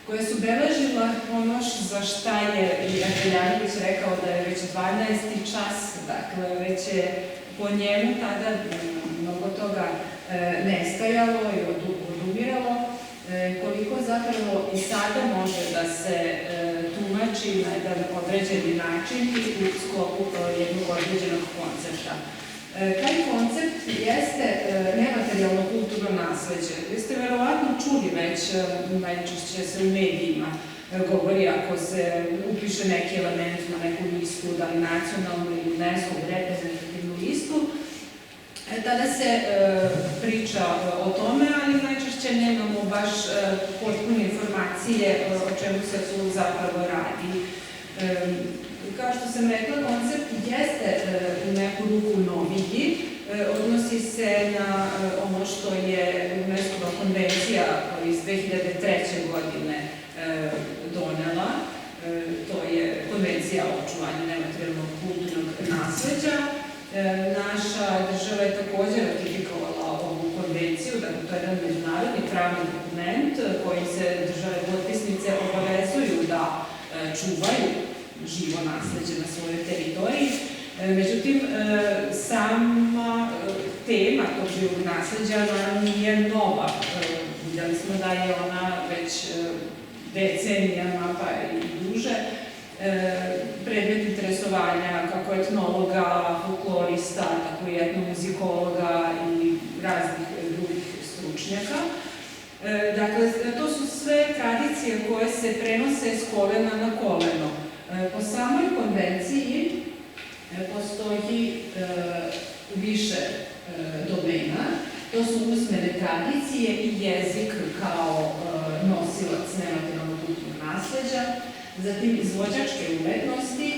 koja su beležila ono za šta je Deljanović rekao da je već 12. čas, dakle već je po njemu tada mnogo toga nestajalo i odumiralo, koliko zapravo i sada može da se tumači na jedan određeni način i u sklopu jednog određenog koncepta. Taj koncept jeste nematerijalno kulturno nasleđe. Vi ste verovatno čuli već, najčešće se u medijima govori ako se upiše neki element na neku listu, da li nacionalnu ili UNESCO reprezentativnu listu, tada se priča o tome, ali najčešće nemamo baš potpune informacije o čemu se tu zapravo radi. Kao što sam rekla, koncept jeste u neku ruku noviji, odnosi se na ono što je UNESCO-va konvencija iz 2003. godine donela, to je konvencija o očuvanju nematerijalnog kulturnog nasleđa. Naša država je također ratifikovala ovu konvenciju, dakle to je jedan međunarodni pravni dokument kojim se države potpisnice obavezuju da čuvaju živo nasleđe na svojoj teritoriji. Međutim, sama tema tog živog nasleđa nije nova. Vidjeli smo da je ona već decenijama pa i duže predmet interesovanja kako etnologa, folklorista, tako i etnomuzikologa i raznih drugih stručnjaka. Dakle, to su sve tradicije koje se prenose s kolena na koleno. Po samoj konvenciji postoji više domena. To su usmene tradicije i jezik kao nosilac nematerijalnog kulturnog nasleđa, zatim izvođačke umetnosti,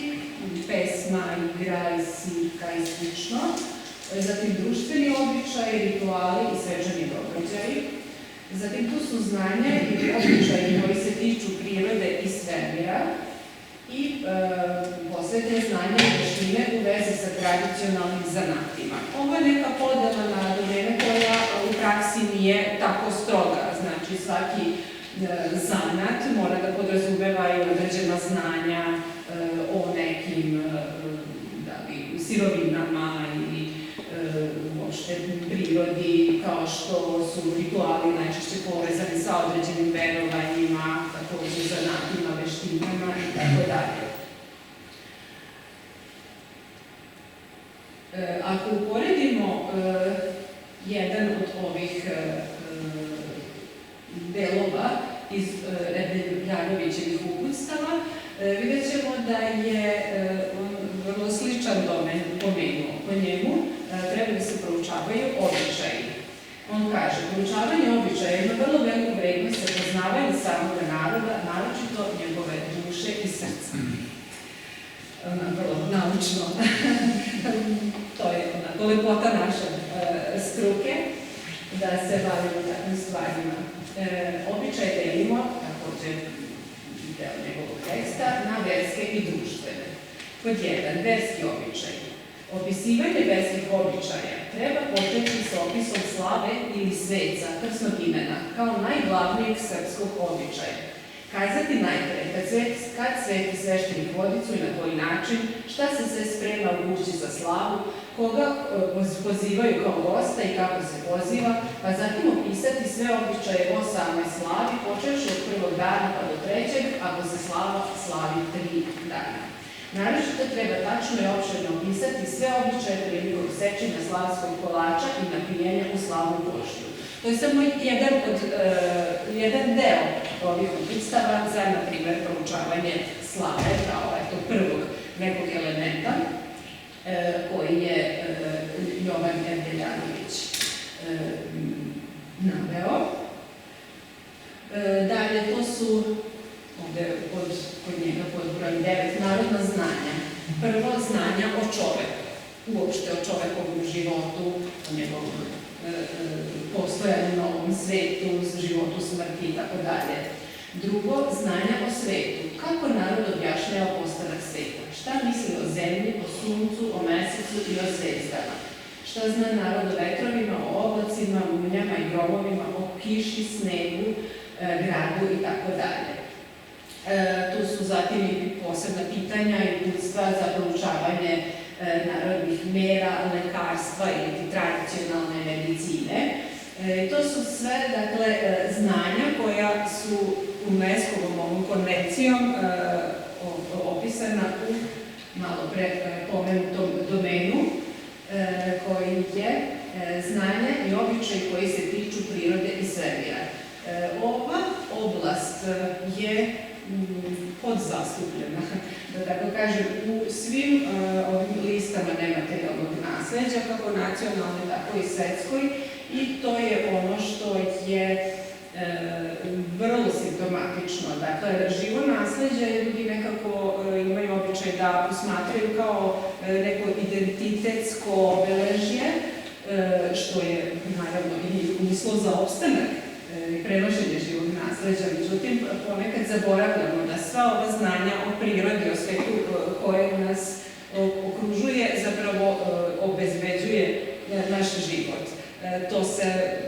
pesma, igra i svirka i slično, zatim društveni običaji, rituali i svečani događaji. Zatim tu su znanja i običaji koji se tiču prirode i svemira, i posebne znanja i veštine u vezi sa tradicionalnim zanatima. Ovo je neka podela na domene koja u praksi nije tako stroga, znači svaki zanat mora da podrazumeva i određena znanja o nekim sirovinama ili uopšte prirodi, kao što su rituali najčešće povezani sa određenim verovanjima, takođe zanatima, veštinama i tako dalje. Ako uporedimo jedan od ovih delova iz Erdeljanovićevih uputstava, vidjet ćemo da je on vrlo sličan domen pomenuo. Po njemu treba da se proučavaju običaji. On kaže, proučavanje običaja ima vrlo veliku vrednost za poznavanje samog naroda, naročito njegove duše i srca. Vrlo naučno. To je onako lepota naše struke, da se bavimo takvim stvarima. Običaj delimo, takođe deo njegovog teksta, na verske i društvene. Pod 1. Verski običaj. Opisivanje verskih običaja treba početi s opisom slave ili sveca, krsnog imena, kao najglavnijeg srpskog običaja. Kazati najpre, kad sveti sveštenik vodicu i na koji način, šta se sve sprema u kući za slavu, koga pozivaju kao gosta i kako se poziva, pa zatim opisati sve običaje o samoj slavi, počevši od prvog dana pa do trećeg, ako se slava slavi 3 dana. Naročito treba tačno i opširno opisati sve običaje prilikom sečenja slavskog kolača i napijenja u slavnu poštu. To je samo jedan deo ovih uputstava za, na primer, proučavanje slave kao prvog nekog elementa koji je Jovan Erdeljanović naveo. Dalje, to su ovde kod njega pod broj 9 narodna znanja. Prvo, znanja o čoveku, uopšte o čovekovom životu, o njegovom postojanju na ovom svetu, životu, smrti i tako dalje. Drugo, znanja o svetu. Kako narod objašnjava postanak sveta? Šta misli o zemlji, o suncu, o mesecu i o zvezdama? Šta zna narod o vetrovima, o oblacima, munjama i gromovima, o kiši, snegu, gradu i tako dalje. Tu su zatim i posebna pitanja i uputstva za proučavanje narodnih mera, lekarstva ili tradicionalne medicine. To su sve, dakle, znanja koja su UNESCO-vom ovom konvencijom opisana u malo pre pomenutom domenu, koji je znanja i običaj koji se tiču prirode i svemira. Ova oblast je podzastupljena, da tako kažem, u svim ovim listama nematerijalnog nasleđa, kako nacionalne, tako i svetskoj, i to je ono što je vrlo simptomatično. Dakle, živo nasleđe ljudi nekako imaju običaj da posmatraju kao neko identitetsko obeležje, što je naravno i uslov za opstanak i prenošenje živog nasleđa. Međutim, ponekad zaboravljamo da sva ova znanja o prirodi, o svetu koje nas okružuje, zapravo obezbeđuje naš život. To se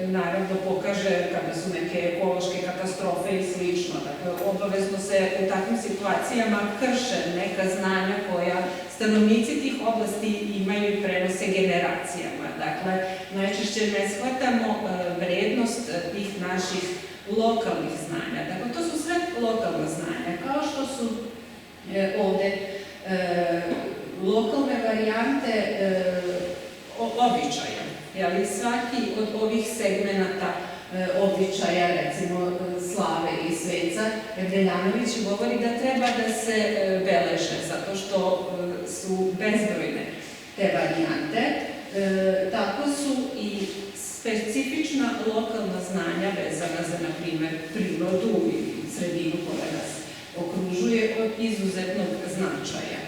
naravno pokaže kada su neke ekološke katastrofe i slično. Dakle, obavezno se u takvim situacijama krše neka znanja koja stanovnici tih oblasti imaju i prenose generacijama. Dakle, najčešće ne shvatamo vrednost tih naših lokalnih znanja. Dakle, to su sve lokalna znanja, kao što su ovde lokalne varijante običaja. Svaki od ovih segmenata običaja, recimo slave i sveca, Erdeljanović govori da treba da se beleže, zato što su bezbrojne te varijante. Tako su i specifična lokalna znanja vezana za, na primer, prirodu i sredinu koja nas okružuje od izuzetnog značaja.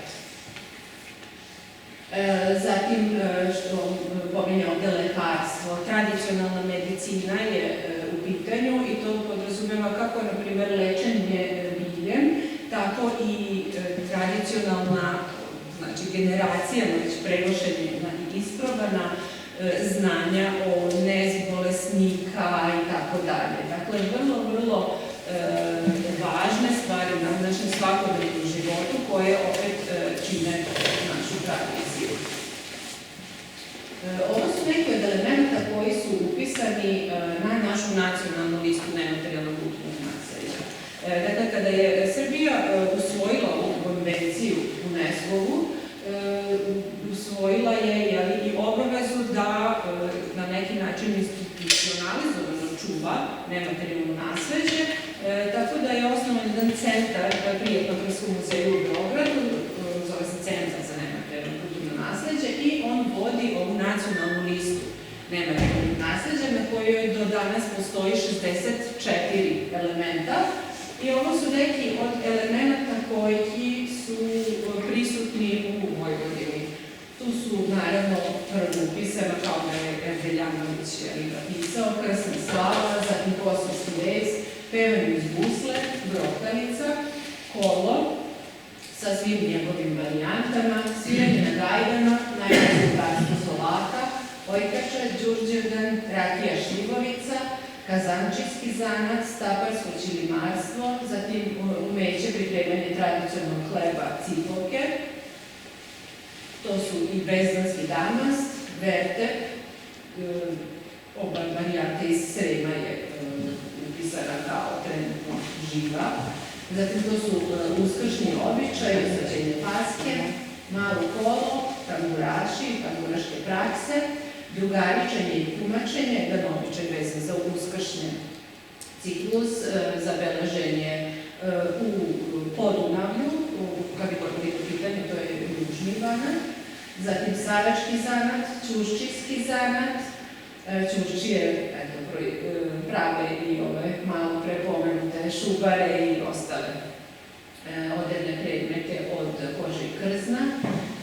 Zatim, što pominje ovde lekarstvo, tradicionalna medicina je u pitanju i to podrazumeva kako, na primer, lečenje biljem, tako i tradicionalna, znači generacijama već prenošenja i isprobana znanja o nezi bolesnika i tako dalje. Dakle, vrlo važne stvari na našem svakodnevnom životu koje opet čine našu tradiciju. Ovo su neki od elementa koji su upisani na našu nacionalnu listu nematerijalnog kulturnog nasleđa. Dakle, kada je Srbija usvojila ovu konvenciju UNESCO-vu, usvojila je i obavezu da na neki način institucionalizovano čuva nematerijalno nasleđe, tako da je osnovan jedan centar pri Etnografskom muzeju u Beogradu, zove se Centar za nematerijalno kulturno nasleđe, i on vodi ovu nacionalnu listu nematerijalnog nasleđa na kojoj do danas postoji 64 elementa. I ovo su neki od elementa koji su prisutni u Vojvodini. Tu su naravno prvo upisano kao da je Erdeljanović napisao, krsna slava, zatim kosovski vez, pevanje iz gusle, brokavica, kolo sa svim njegovim varijantama, sviranje na gajdama, najbolje garstvo solaka, ojkača, đurđevdan, rakija šljivovica, kazančijski zanat, staparsko ćilimarstvo, zatim umeće pripremanje tradicionalnog hleba cipolke, to su i bezdanski damast, vertek, oba varijante iz Srema je upisana kao trenutno živa, zatim to su uskršnji običaj, osvećenje paske, malo kolo, tamburaši, tamburaške prakse, drugaričenje i tumačenje, jedan običaj vezan za uskršnje ciklus, zabeleženje u Podunavlju, kad je u pitanju, to je južni banat, zatim sarački zanat, ćuščijski zanat, ćuščije prave i ove malo prepomenute šubare i ostale odevne predmete od kože i krzna,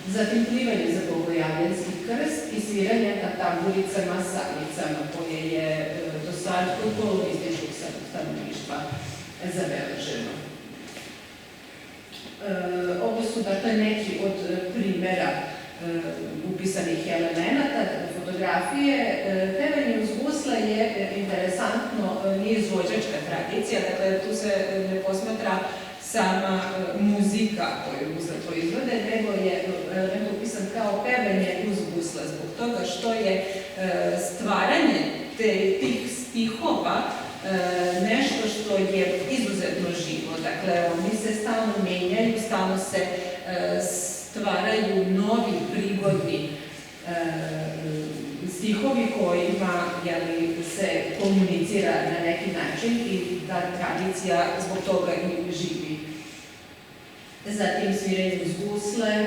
zatim plivanje za bogojavljanski krst i sviranje na tamburicama, samicama, koje je do sad kod kolonističkog stanovništva zabeleženo. Ovo su dakle neki od primera upisanih elemenata, fotografije. Pevanje uz gusle je interesantno, nije izvođačka tradicija, dakle tu se ne posmatra sama muzika koju gusle proizvode, nego je upisan kao pevanje uz gusle, zbog toga što je stvaranje tih stihova nešto što je izuzetno živo. Dakle, oni se stalno menjaju, stalno se stvaraju novi prigodni stihovi kojima se komunicira na neki način i da tradicija zbog toga i živi. Zatim sviranje uz gusle,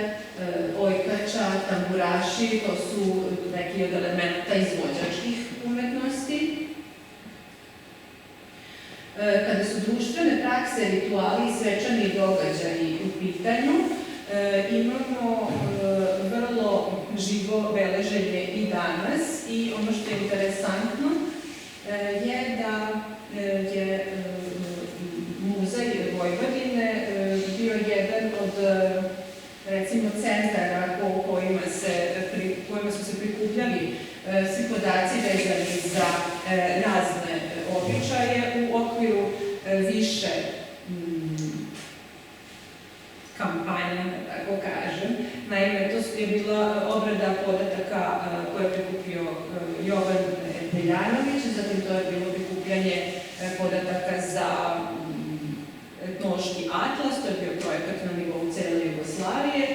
ojkača, tamburaši, to su neki od elementa izvođačkih umetnosti. Kada su društvene prakse, rituali i svečani događaji u pitanju, imamo vrlo živo beleženje i danas i ono što je interesantno je da je Muzej Vojvodine bio jedan od recimo centara kojima su se prikupljali svi podaci vezani za razne običaje u okviru više kampanja, tako kažem. Naime, to je bila obrada podataka koje je prikupio Jovan Deljanović, zatim to je bilo prikupljanje podataka za etnološki atlas, to je bio projekat na nivou cele Jugoslavije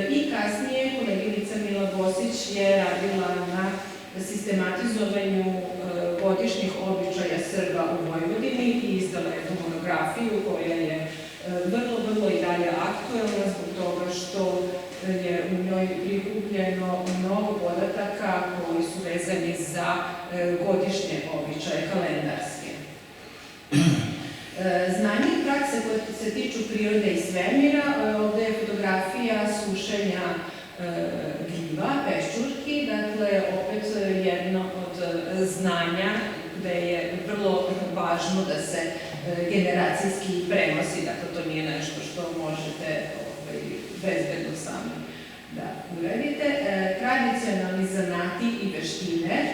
i kasnije koleginica Mila Bosić je radila na sistematizovanju godišnjih običaja Srba u Vojvodini i izdala jednu monografiju koja je vrlo i dalje aktuelna zbog toga što je u njoj prikupljeno mnogo podataka koji su vezani za godišnje običaje kalendarske. Znanje i prakse koje se tiču prirode i svemira, ovde je fotografija sušenja gljiva, peščurki, dakle opet jedno od znanja gde je vrlo važno da se generacijski prenosi, dakle to nije nešto što možete bezbedno samo da uradite. Tradicionalni zanati i veštine.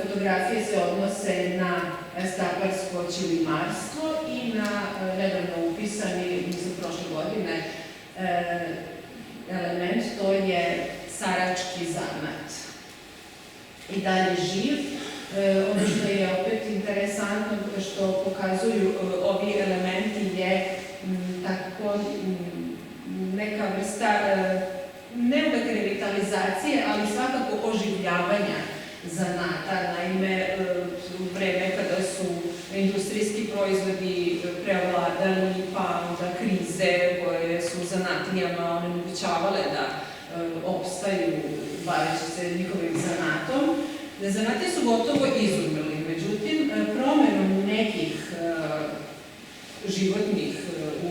Fotografije se odnose na staparsko ćilimarstvo i na nedavno upisani, mislim prošle godine, element, to je sarački zanat. I dalje živ. Ono što je opet interesantno, što pokazuju ovi elementi je tako neka vrsta, ne uvek revitalizacije, ali svakako oživljavanja zanata. Naime, u vreme kada su industrijski proizvodi prevladali, pa onda krize koje su zanatlijama onemogućavale da opstaju baveći se njihovim zanatom. Zanati su gotovo izumrli, međutim, promenom nekih životnih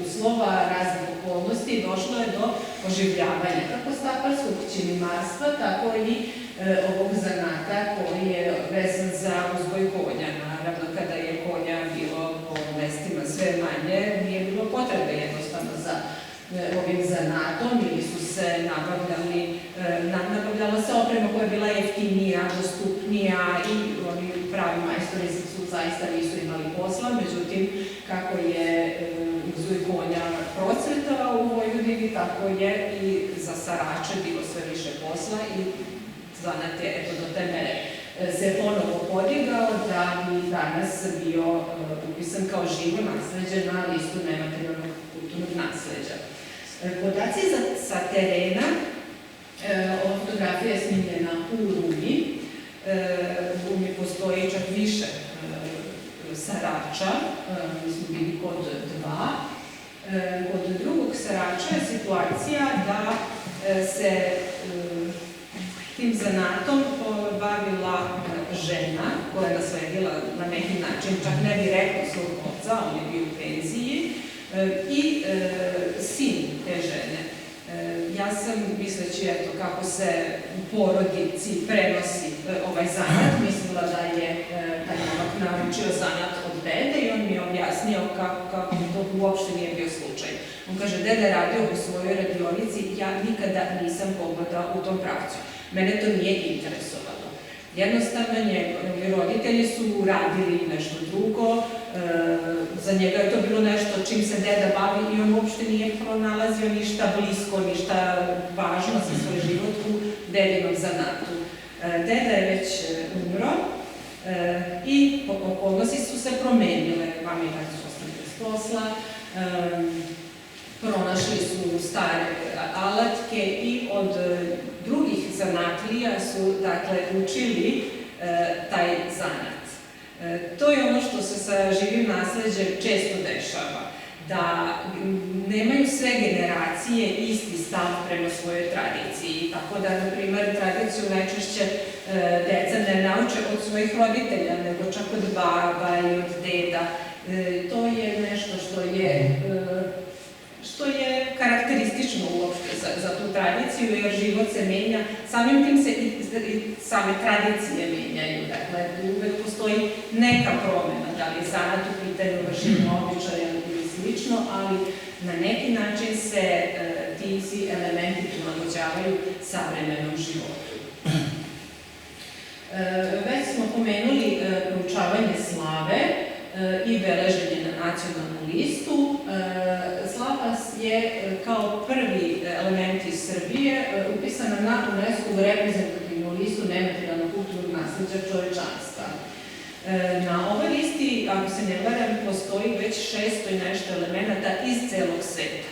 uslova, raznih okolnosti, došlo je do oživljavanja kako staparskog ćilimarstva, tako i ovog zanata koji je vezan za uzgoj konja. Naravno, kada je konja bilo po mestima sve manje, nije bilo potrebe jednostavno za ovim zanatom ili su se nabavljala se oprema koja je bila jeftinija, dostupnija i oni pravi majstori su zaista nisu imali posla, međutim, kako je uzgoj konja procvetao u Vojvodini, tako je i za sarače bilo sve više posla i zanat je do te mere se ponovo podigao da bi danas bio upisan kao živo nasleđe na listu nematerijalnog kulturnog nasleđa. Podaci sa terena, ova fotografija je snimljena u Rumi. U Rumi postoji čak više sarača, mi smo bili kod 2. Kod drugog sarača je situacija da se tim zanatom bavila žena koja je nasledila na neki način, čak ne direktno svog oca, on je bio u penziji, i sin te žene. Ja sam, misleći kako se u porodici prenosi ovaj zanat, mislila da je taj momak naučio zanat od dede i on mi je objasnio kako to uopšte nije bio slučaj. On kaže, deda je radio u svojoj radionici, ja nikada nisam pogledala u tom pravcu. Mene to nije interesovalo. Jednostavno, njegovi roditelji su radili nešto drugo, za njega je to bilo nešto čim se deda bavi i on uopšte nije pronalazio ništa blisko, ništa važno za svoj život u dedinom zanatu. Deda je već umro i okolnosti su se promenile, mama i tako su ostali bez posla, pronašli su stare alatke i od drugih zanatlija su, dakle, učili taj zanat. To je ono što se sa živim nasleđem često dešava, da nemaju sve generacije isti stav prema svojoj tradiciji. Tako da, na primer, tradiciju najčešće deca ne nauče od svojih roditelja, nego čak od baba i od deda. To je nešto što je karakteristično uopšte za tu tradiciju, jer život se menja, samim tim se i same tradicije menjaju. Dakle, uvek postoji neka promena, da li je zanat u pitanju vršenja običaja ili slično, ali na neki način se ti svi elementi prilagođavaju savremenom životu. Već smo pomenuli proučavanje slave i beleženje na nacionalnu listu. Slava je kao prvi element iz Srbije upisana na UNESCO-vu reprezentativnu listu nematerijalnog kulturnog nasleđa čovečanstva. Na ovoj listi, ako se ne varam, postoji već 600 i nešto elemenata iz celog sveta.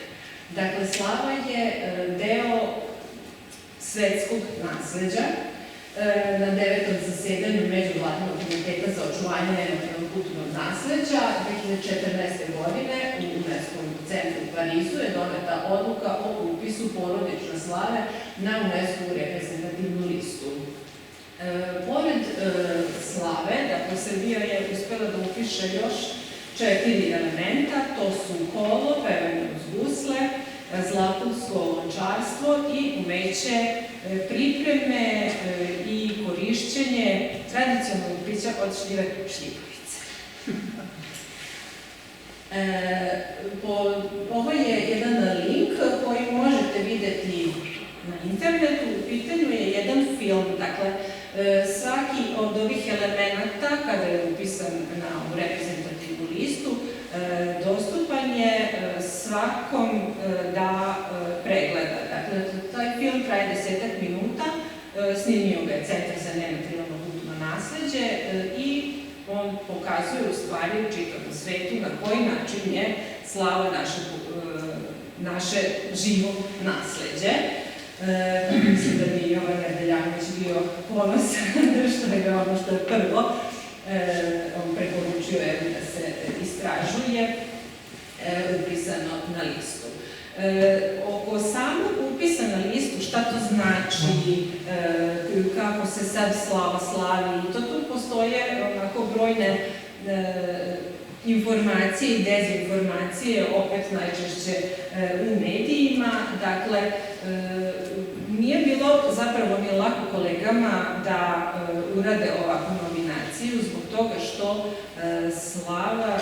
Dakle, slava je deo svetskog nasleđa. Na 9. zasedanju Međuvladinog komiteta za očuvanje nematerijalnog kulturnog nasleđa 2014. godine u UNESCO-vom centru u Parizu je doneta odluka o upisu porodične slave na UNESCO-vu reprezentativnu listu. Pored slave, dakle, Srbija je uspela da upiše još 4 elementa, to su kolo, pevanje uz gusle, zlatovsko lončarstvo i umeće pripreme i korišćenje tradicionalnog pića od šljive šljivovice. Ovo je jedan link koji možete možete videti na internetu. U pitanju je jedan film, dakle, svaki od ovih elemenata, kada je upisan na reprezentativnu listu, dostupan je svakom da pregleda. Dakle, taj film traje 10 minuta, snimio ga je Centar za nematerijalno kulturno nasleđe i on pokazuje u stvari u čitavom svetu na koji način je slava naše živo nasleđe. Mislim da bi Jovan Nedeljanović bio ponosan što je ono što je prvo. On preporučio da se istražuje upisano na listu. Oko samog upisa na listu, šta to znači, kako se sad slava slavi, tu postoje onako brojne informacije i dezinformacije, opet najčešće u medijima. Dakle, nije bilo zapravo ni lako kolegama da urade ovakvu nominaciju zbog toga što slava,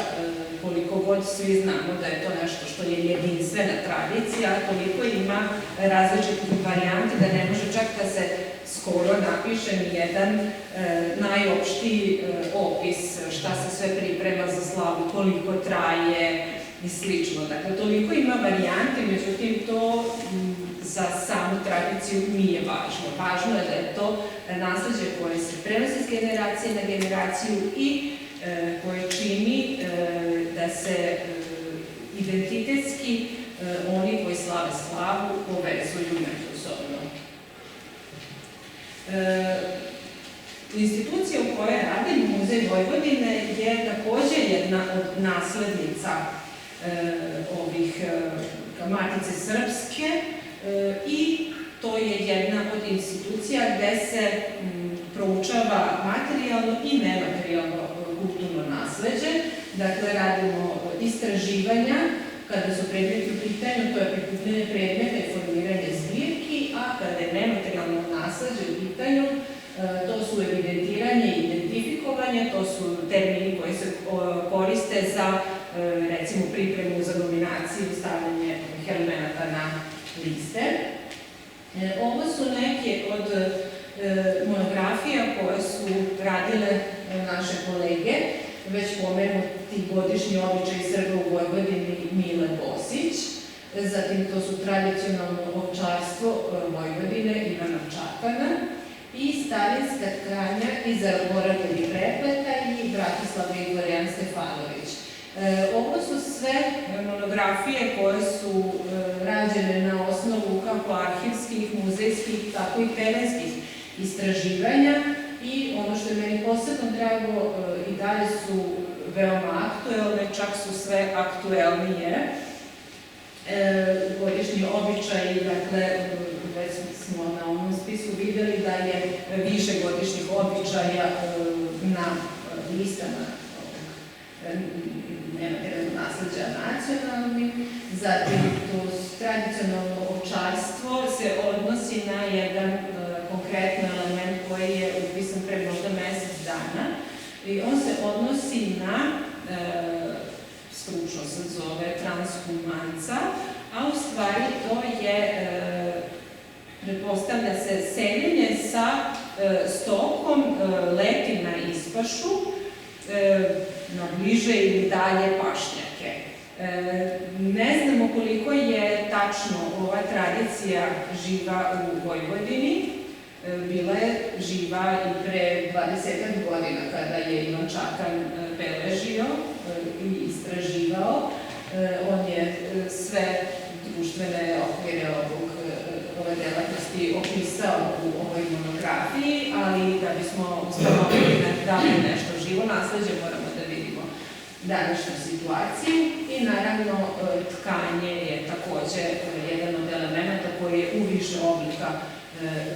koliko god svi znamo da je to nešto što je jedinstvena tradicija, toliko ima različitih varijanti da ne može čak da se skoro napiše nijedan najopštiji opis šta se sve priprema za slavu, koliko traje i slično. Dakle, toliko ima varijanti, međutim to za samu tradiciju nije važno. Važno je da je to nasleđe koje se prenosi s generacije na generaciju i koje čini da se identitetski oni koji slave slavu povezuju međusobno. Institucija u kojoj radim, Muzej Vojvodine, je takođe jedna od naslednica ovih Matice Srpske i to je jedna od institucija gde se proučava materijalno i nematerijalno kulturno nasleđe. Dakle, radimo istraživanja kada su predmeti u pitanju, to je prikupljanje predmeta i formiranje zbirki, a kada je nematerijalno nasleđe u pitanju, to su evidentiranje i identifikovanje, to su termini koji se koriste za, recimo, pripremu za nominaciju, stavljanje elemenata na liste. Ovo su neke od monografija koje su radile naše kolege, već pomenuti godišnji običaj Srba u Vojvodini Mile Bosić, zatim to su tradicionalno ovčarstvo Vojvodine Ivana Čakana i starinska tkanja iz zaboravljenih prepleta i Bratislav Grigorijan Stefanović. Ovo su sve monografije koje su rađene na osnovu kako arhivskih, muzejskih, tako i terenskih istraživanja i ono što je meni posebno drago i dalje su veoma aktuelne, čak su sve aktuelnije. Godišnji običaj, dakle, već smo na ovom spisu videli da je više godišnjih običaja na listama nematerijalnog nasleđa nacionalnih. Zatim, to tradicionalno ovčarstvo se odnosi na jedan konkretni element koji je upisan pre možda mesec dana i on se odnosi na, stručno se zove, transhumanca, a u stvari to je, pretpostavlja se, seljenje sa stokom leti na ispašu, na bliže ili dalje pašnjake. Ne znamo koliko je tačno ova tradicija živa u Vojvodini. Bila je živa i pre 20 godina kada je Ivan Čakan beležio i istraživao. On je sve društvene okvire ove delatnosti opisao u ovoj monografiji, ali da bismo ustanovili da li je nešto živo nasleđe, moramo da vidimo današnju situaciju i naravno tkanje je takođe jedan od elementa koji je u više oblika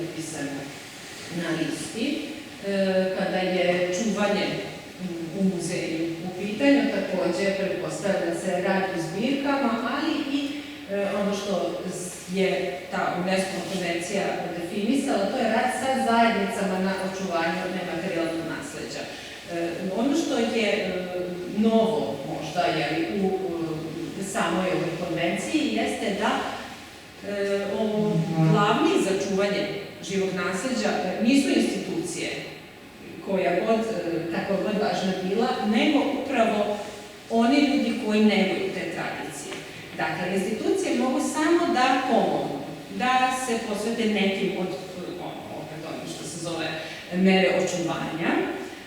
upisan na listi. Kada je čuvanje u muzeju u pitanju, takođe pretpostavlja se rad u zbirkama, ali i ono što je ta UNESCO konvencija definisala, to je rad sa zajednicama na očuvanju nematerijalnog nasleđa. Ono što je novo možda u samoj ovoj konvenciji jeste da Glavni za čuvanje živog nasleđa nisu institucije kakva god važna bila, nego upravo oni ljudi koji neguju te tradicije. Dakle, institucije mogu samo da pomognu, da se posvete nekim od onih što se zove mere očuvanja.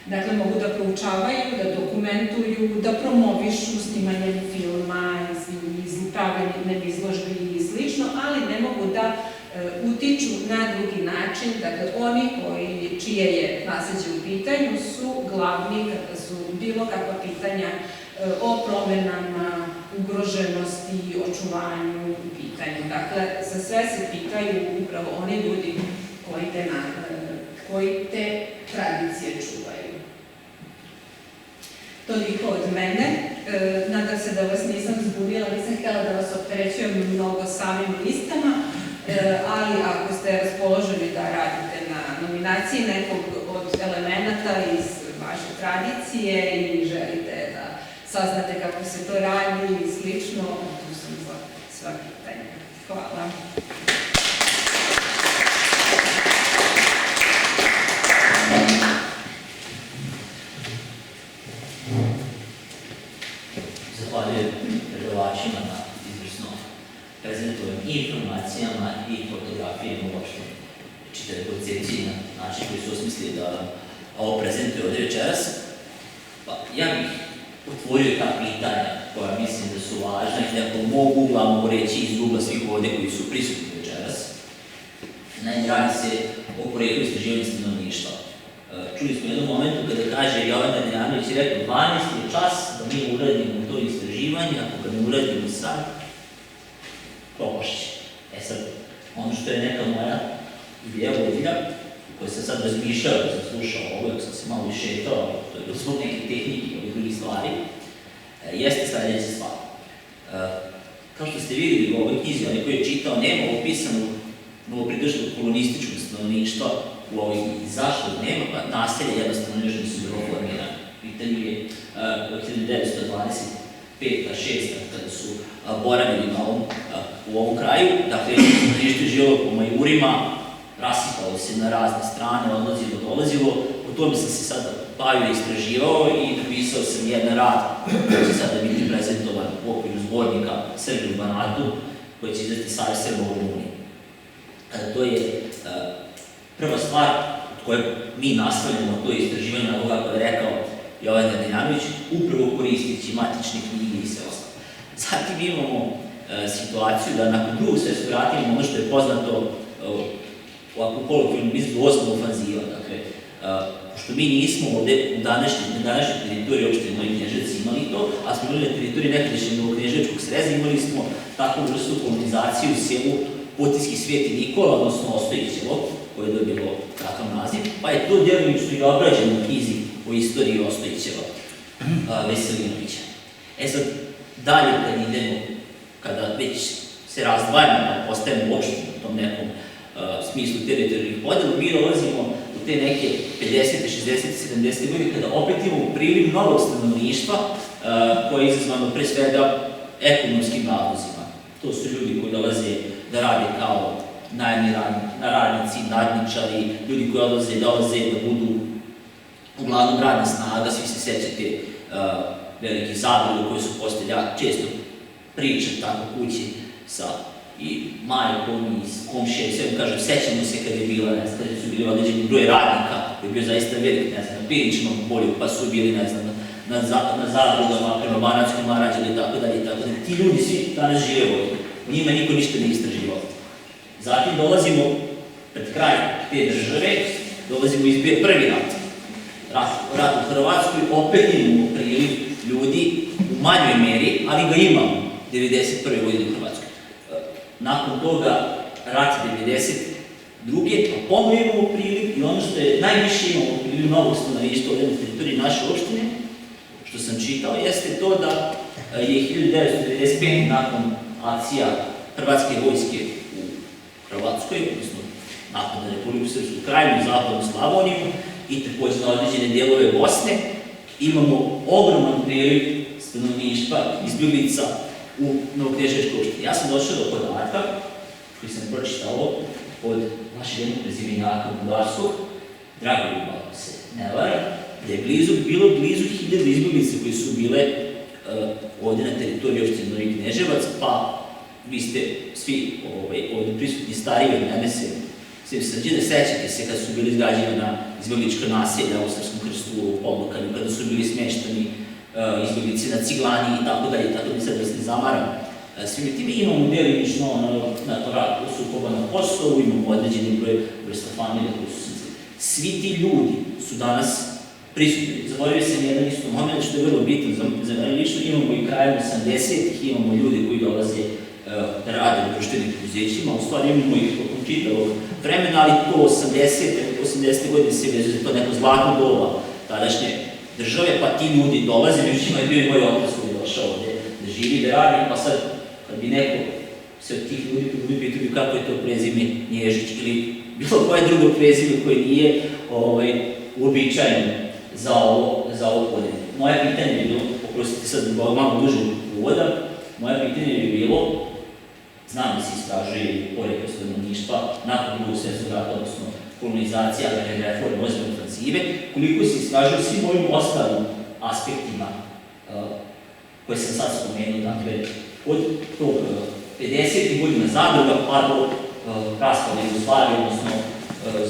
Dakle, mogu da proučavaju, da dokumentuju, da promovišu snimanjem filma, pravljenjem izložbi i slično, ali ne mogu da utiču na drugi način. Dakle, oni čije je nasleđe u pitanju su glavni kada su bilo kakva pitanja o promenama, ugroženosti, očuvanju u pitanju. Dakle, za sve se pitaju upravo oni ljudi koji te tradicije čuvaju. Toliko od mene. Nadam se da vas nisam zbunila, nisam htjela da vas opterećujem mnogo samim listama, ali ako ste raspoloženi da radite na nominaciji nekog od elemenata iz vaše tradicije i želite da saznate kako se to radi i slično, tu sam za sva pitanja. Hvala. Zahvaljujem predavačima na izvrsno prezentovanim i informacijama i fotografijama uopšte čitave koncepcije na način koji su osmislili da ovo prezentuje ovdje večeras. Ja bih otvorio ta pitanja koja mislim da su važna i da mogu uglavnom reći iz ugla svih ovdje koji su prisutni večeras. Naime, radi se o projektu istraživanja stanovništva. Čuli smo u jednom momentu kada kaže Jovana Dejanović je rekao 12 je čas da mi uradimo to istraživanje, ako ga ne uradimo sad, propašće. Sad, ono što je neka moja ideja vodilja, koja sam sad razmišljao, da sam slušao ovo, dok sam se malo išetao, to je zbog neke tehnike i ovih drugih stvari, jeste sljedeća stvar. Kao što ste vidjeli u ovoj knjizi, onaj koji je čitao, nema opisanu novopridržnog kolonističkog stanovništva u ovoj knjizi. Zašto nema? Pa naselje jednostavno nešto nisu bilo formirane. Pitanje je od 1925-6. kada su boravili u ovom kraju, dakle, stanovništvo je živjelo po majurima, rasipalo se na razne strane, dolazilo. O tome sam se sada bavio i istraživao i napisao sam jedan rad koji će sada biti prezentovan u okviru zbornika Srbi u Banatu, koji će izdati Savez Srba u Rumuniji. To je prva stvar od koje mi nastavljamo to istraživanje, kako je rekao Jovana Dejanović, upravo koristeći matične knjige i sve ostalo. Zatim imamo situaciju da nakon drugog svjetskog rata imamo ono što je poznato ovako kolokvijalnom izrazu osma ofanziva. Dakle, pošto mi nismo ovde na današnjoj teritoriji opštine Novi Kneževac imali to, a smo imali na teritoriji nekadašnjeg Novokneževačkog sreza, imali smo takvu vrstu kolonizaciju u selu Potinski Sveti Nikola, odnosno Ostojićevo, koje je dobilo takav naziv, pa je to djelomično i obrađeno u knjizi o istoriji Ostojićeva Veselinovića. Sad, dalje kad idemo, kada već se razdvajamo, da postajemo opštinu u tom nekom smislu teritorijalnih podela, mi dolazimo u te neke 50. 60. 70. godine, kada opet imamo priliv novog stanovništva koje je izazvano pre svega ekonomskim razlozima. To su ljudi koji dolaze da rade kao najemni radnici, nadničari, ljudi koji dolaze da budu uglavnom radna snaga. Svi se sećate velikih zadruga koje su postali, ja često pričam tako kući sa i majkom i komšije i sve mu kažem, sećamo se kada je bila, ne znam, kada su bili određeni broj radnika koji je bio zaista velik, ne znam, na Piričnom polju, pa su bili, ne znam, na zadrugama, prema Banatskom Marađu i tako dalje. Ti ljudi svi danas žive ovdje, njima niko ništa ne istraživao. Zatim dolazimo pred kraj te države, dolazimo izbije prvi rat u Hrvatskoj, opet imamo priliv ljudi u manjoj meri, ali ga imamo 1991. godine u Hrvatskoj. Nakon toga rat 1992. pa ponovno imamo priliv i ono što je najviše imamo priliv novog stanovništva ovdje na teritoriji naše opštine, što sam čitao, jeste to da je 1995. nakon akcija Hrvatske vojske u Hrvatskoj, odnosno napad na Republiku Srpsku Krajinu i zapadnu Slavoniju i takođe na određene dijelove Bosne, imamo ogroman priliv stanovništva, izbjeglica u Novokneževačkoj opštini. Ja sam došao do podatka koji sam pročitao od vašeg jednog prezimenjaka Bugarskog, Dragoljuba, ako se ne varam, da je bilo blizu 1000 izbjeglica koji su bile ovdje na teritoriji opštine Novi Kneževac, pa vi ste svi ovdje prisutni stariji od mene se srđene, sećate se kad su bili izgrađeni izbjeglička naselja u Srpskom Krstu, u Podlokanju, kada su bili smešteni izbjeglici na Ciglani i tako dalje, tako da sad da se ne zamaram. Svime time imamo delimično na ratu sukoba na Kosovu, imamo određeni broj vrsta familija koji su svi ti ljudi su danas prisutni. Zaboravio sam jedan isto moment što je vrlo bitno za mene lično, imamo i krajem 80-ih, imamo ljudi koji dolaze da rade u društvenim preduzećima, u stvari imamo ih tokom čitavog vremena, ali to 80. godine se vezuje za to neko zlatno doba tadašnje države, pa ti ljudi dolaze, među njima je bio i moj otac koji je došao ovdje da živi i da radi, pa sad kad bi neko se od tih ljudi pitao kako je to prezime Nježić ili bilo koje drugo prezime koje nije uobičajeno za ovo podjelu. Moje pitanje je bilo, oprostite sad malo duže uvodam, moje pitanje je bilo, znam da se istražuje poreklo stanovništva nakon Drugog svjetskog rata, odnosno kolonizacija, reforme, ozbiljne ofenzive, koliko se istražuje svim ovim ostalim aspektima koje sam sad spomenuo, dakle, od tog 50. godina zadruga pa do raspada Jugoslavije, odnosno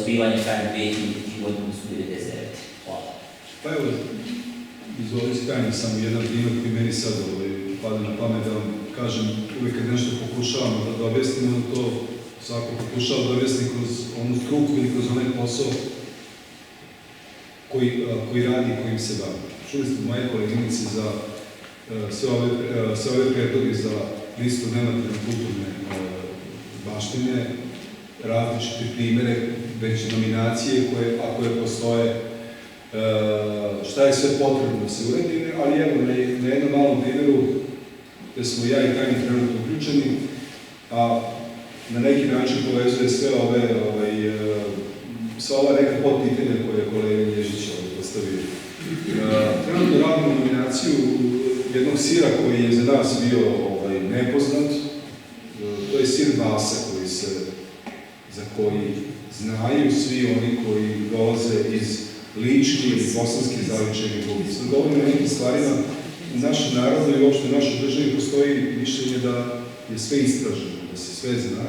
zbivanja krajem 2000. godina, odnosno 1999. Hvala. Pa evo, iz ove stanje samo jedan primjer koji meni sad pada na pamet da vam kažem, uvijek kad nešto pokušavamo da objasnimo, to svako pokušava da objasni kroz onu struku ili kroz onaj posao koji radi i kojim se bavi. Čuli ste moje koleginice za sve ove predloge za listu nematerijalne kulturne baštine, različite primere, već nominacije ako je postoje, šta je sve potrebno da se uredi, ali evo na jednom malom primjeru gde smo ja i Tajni trenutno uključeni, a na neki način povezuje sve ova neka podpitanja koje je kolega Nježić postavio. Trenutno radimo nominaciju jednog sira koji je za nas bio nepoznat, to je sir Basa za koji znaju svi oni koji dolaze iz Ličke ili Bosanske zavičajne grupe. Sad govorimo o nekim stvarima u našem narodu i uopšte u našoj državi postoji mišljenje da je sve istraženo, da se sve zna.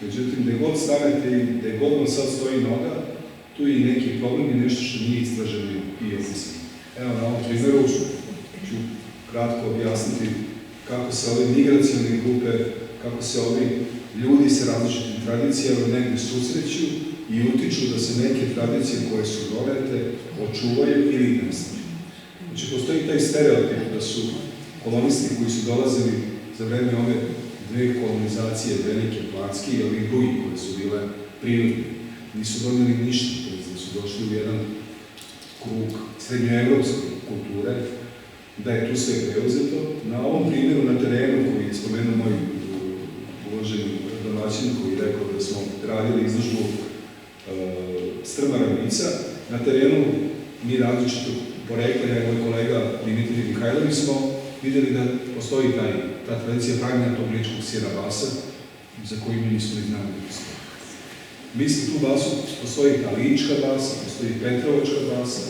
Međutim, gde god stanete i gde god vam sad stoji noga, tu je i neki problem i nešto što nije istraženo i opisano. Evo, na ovom primjeru ću kratko objasniti kako se ove migracione grupe, kako se ovi ljudi sa različitim tradicijama negdje susreću i utiču da se neke tradicije koje su donete očuvaju ili nestaju. Znači, postoji taj stereotip da su kolonisti koji su dolazili za vreme ove dve kolonizacije, velike, planske i ovih drugih koje su bile prirodne, nisu doneli ništa, da su došli u jedan krug srednjoevropske kulture, da je tu sve preuzeto. Na ovom primjeru, na terenu koji je spomenuo moj uvaženi domaćin koji je rekao da smo radili izložbu strma ravnica, na terenu mi različito porekla, ja i moj kolega Dimitrij Mihajlović smo vidjeli da postoji ta tradicija pravljenja tog ličkog sira Basa, za koji mi nismo ni znali da postoji. Mislim, tu basu postoji ta lička basa, postoji petrovačka basa,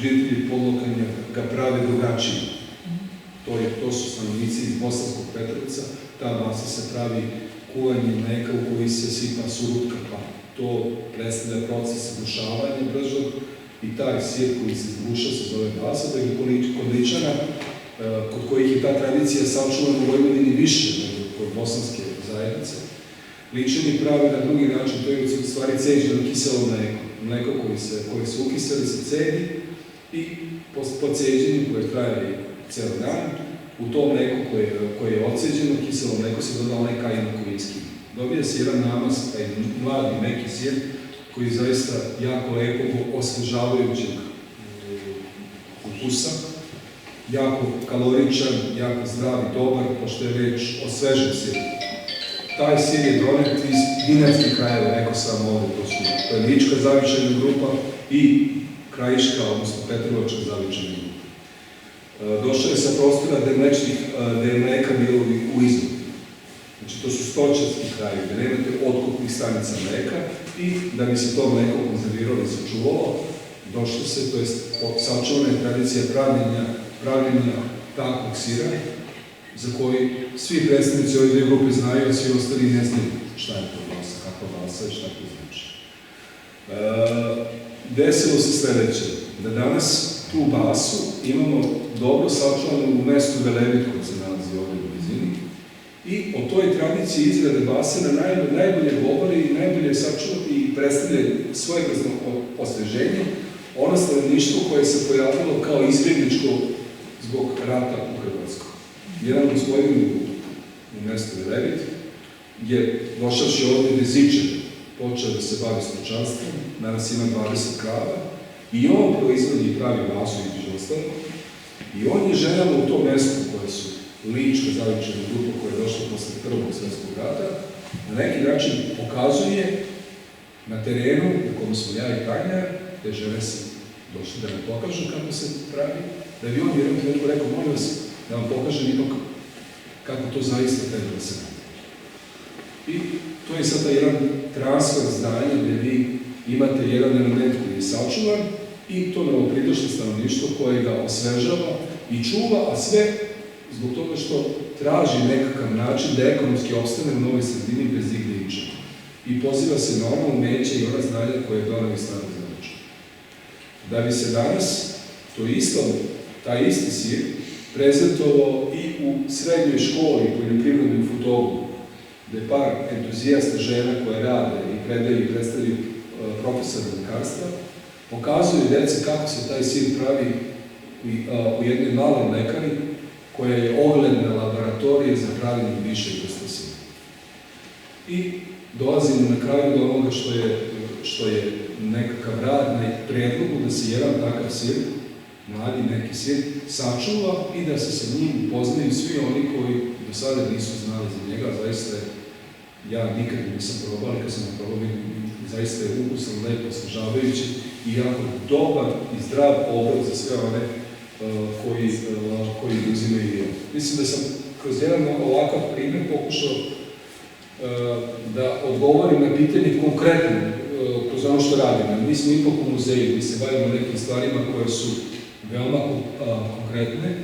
žitelji Podlokanja ga prave drugačije. To su stanovnici iz Bosanskog Petrovca, ta basa se pravi kuvanjem mleka u koji se sipa surutka, pa to predstavlja proces zgušavanja bržog i taj sir koji se zguša se zove basa, da je kod Ličana, kod kojih je ta tradicija sačuvana u Vojvodini više nego kod bosanske zajednice. Ličani pravi na drugi način, to je u stvari ceđeno kiselo mleko koje se ukiseli se cedi i po ceđenju koje traje ceo dan, u to mleko koje je odceđeno, kiselo mleko se doda onaj kajin koji je iskinu. Dobija se jedan namaz, taj mladi, meki sir, koji je zaista jako lepo, osvežavajućeg ukusa, jako kaloričan, jako zdrav i dobar, pošto je reč o svežem siru. Taj sir je donet iz dinarskih krajeva, rekao sam ovdje, to je Lička zavičajna grupa i Krajiška, odnosno Petrovačka zavičajna grupa. Došao je sa prostora gde je mleka bilo u izvodu. Znači, to su stočarski kraj, gde nemate otkupnih stanica mleka i da bi se to mleko konzerviralo i sačuvalo, došlo se, to je sačuvana je tradicija pravljenja takvog sira, za koji svi predstavnici ove dve grupe znaju, a svi ostali ne znaju šta je to balsa, kakva balsa i šta to znači. Desilo se sledeće, da danas tu basu imamo dobro sačuvanu u mestu Velebit koji se nalazi ovdje u blizini i o toj tradiciji izrade base na najbolje govori i najbolje sačuva i predstavlja svojevrsno osveženje ono stanovništvo koje se pojavilo kao izbjegličko zbog rata u Hrvatskoj. Jedan gospodin u mestu Velebit je došavši ovdje Dezičan, počeo da se bavi stočarstvom, danas ima 20 krava i on proizvodi i pravi bazu između ostalo i on je ženama u tom mestu koje su Lička zavičana grupa koja je došla posle Prvog svjetskog rata, na neki način pokazuje na terenu na kojem smo ja i Tanja, te žene se došli da nam pokažu kako se pravi, da bi on jednom trenutku rekao, molim vas, da vam pokažem ipak kako to zaista treba da se radi. I to je sada jedan transfer znanja gdje vi imate jedan element koji je sačuvan i to novopridošlo stanovništvo koje ga osvežava i čuva, a sve zbog toga što traži nekakav način da ekonomski opstane u novoj sredini bez igde ičega. I poziva se na ono umeće i ona znanja koje je donali staro znači. Da bi se danas taj isti sir prezentovao i u srednjoj školi poljoprivrednoj u Futogu, gde par entuzijasta žena koje rade i predaju i predstavljaju profesora mlekarstva, pokazuju dece kako se taj sir pravi u jednoj maloj mlekari koja je ogledna laboratorija za pravljenje više vrsta sira. I dolazimo na kraju do onoga što je nekakav rad na predlogu da se jedan takav sir, mladi neki sir, sačuva i da se sa njim upoznaju svi oni koji do sada nisu znali za njega. Zaista ja nikad nisam probao, ali kad sam probao, zaista je ukusan, lepo, osvežavajući i jako dobar i zdrav obrok za sve one koji uzimaju i mislim da sam kroz jedan ovakav primjer pokušao da odgovorim na pitanje konkretno kroz ono što radimo. Mi smo ipak u muzeju, mi se bavimo nekim stvarima koje su veoma konkretne.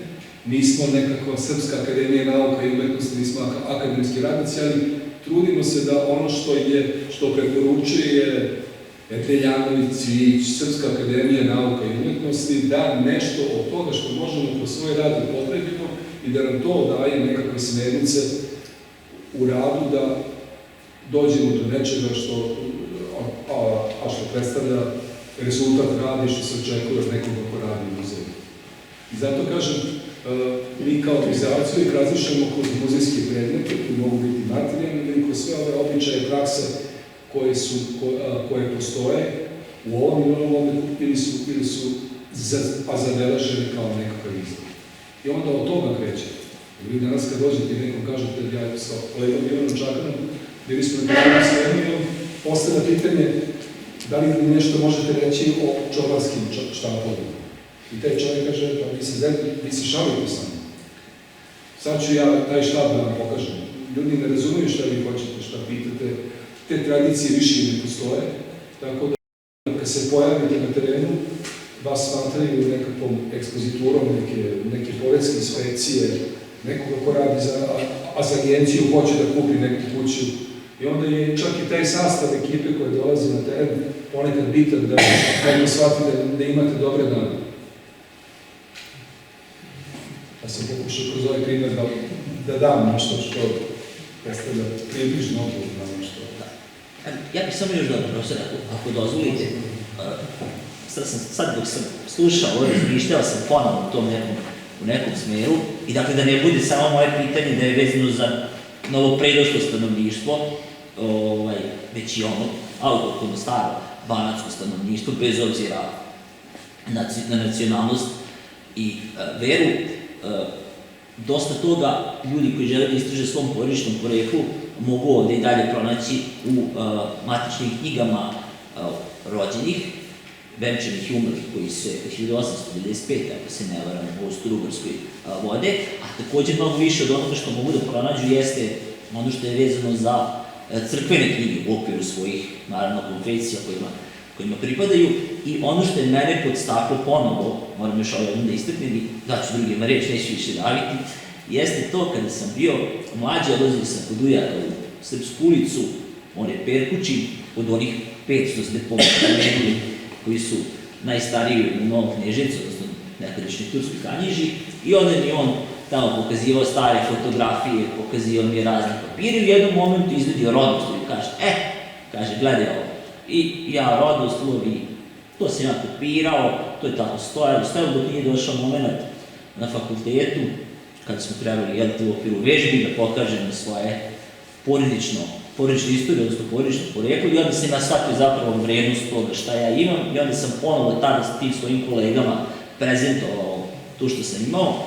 Nismo nekakva Srpska akademija nauka i umetnosti, nismo akademski radnici, ali trudimo se da ono što preporučuje Eteljanović, Cvijić, Srpska akademija nauka i umetnosti, da nešto od toga što možemo kroz svoj rad upotrebimo i da nam to daje nekakve smernice u radu da dođemo do nečega što predstavlja rezultat rada i što se očekuje od nekoga ko radi u muzeju. I zato kažem, mi kao organizaciju ih različujemo kroz muzejske predmete, koji mogu biti materijalni, ili kroz sve ove običaje, prakse koje postoje u ovom i onom obliku ili su zabeležene kao nekakav izgled. I onda od toga kreće. Vi danas kad dođete i nekom kažete, ja sa kolegom Ivanom Čakanom, bili smo na kraju Slovenijom, postavlja pitanje da li nešto možete reći o čovarskim štapovima. I taj čovjek kaže, pa vi se šalite sa mnom. Sad ću ja taj štab da vam pokažem. Ljudi ne razumiju šta vi hoćete, šta pitate. Te tradicije više ne postoje. Tako da kad se pojavite na terenu, vas smatraju nekakvom ekspoziturom, neke poreske inspekcije, nekoga ko radi za agenciju, hoće da kupi neku kuću. I onda je čak i taj sastav ekipe koja dolazi na teren ponekad bitan da ne shvatite da imate dobre dane. Ja sam pokušao kroz ovaj primjer da dam nešto što predstavlja približno odgovor na ono što... Ja bih samo još dodao, profesor, ako dozvolite, sad dok sam slušao, razmišljao sam ponovno u nekom smeru i dakle da ne bude samo moje pitanje da je vezano za novopredošlo stanovništvo, već i ono autohtono staro banatsko stanovništvo, bez obzira na nacionalnost i veru. Dosta toga ljudi koji žele da istraže svom porodičnom poreklu mogu ovde i dalje pronaći u matičnim knjigama rođenih, venčanih i umrlih koji se 1895. ako se ne varam u Austro-Ugarskoj vode, a također mnogo više od onoga što mogu da pronađu jeste ono što je vezano za crkvene knjige u okviru svojih, naravno, konfesija kojima pripadaju, i ono što je mene podstaklo ponovo, moram još ovo da istaknem, daću drugima reč, neću više daviti, jeste to kada sam bio mlađi, odlazio sam kod ujaka u Srpsku ulicu, on je Perkućin, od onih 5 što ste pomenuli, koji su najstariji u Novom Kneževcu, odnosno nekadašnjoj Turskoj Kanjiži, i onda mi on tamo pokazivao stare fotografije, pokazivao mi je razne papire i u jednom momentu izvedio rodoslovo i kaže, gledaj ovo. I ja rodoslovo i to sam ja kopirao, to je tako stojalo dok nije došao moment na fakultetu, kada smo trebali u okviru vežbi da pokažemo svoje porodičnu istoriju, odnosno porodično poreklo, i onda sam ja shvatio zapravo vrednost toga šta ja imam, i onda sam ponovo tada s tim svojim kolegama prezentovao to što sam imao.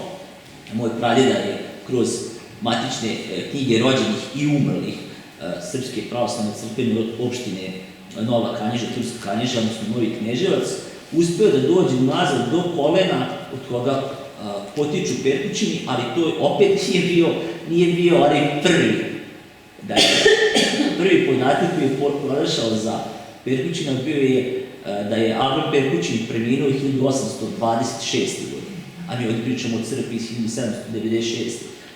Moj pradeda je kroz matične knjige rođenih i umrlih Srpske pravoslavne crkvene opštine Nova Kanjiža, Turska Kanjiža, odnosno Novi Kneževac, uspeo da dođe nazad do kolena od koga potiču Perkućini, ali to opet nije bio onaj prvi. Dakle, prvi podatak koji je pronašao za Perkućina bio je da je Avram Perkućin preminuo 1826. godine, a mi ovdje pričamo o crkvi iz 1796.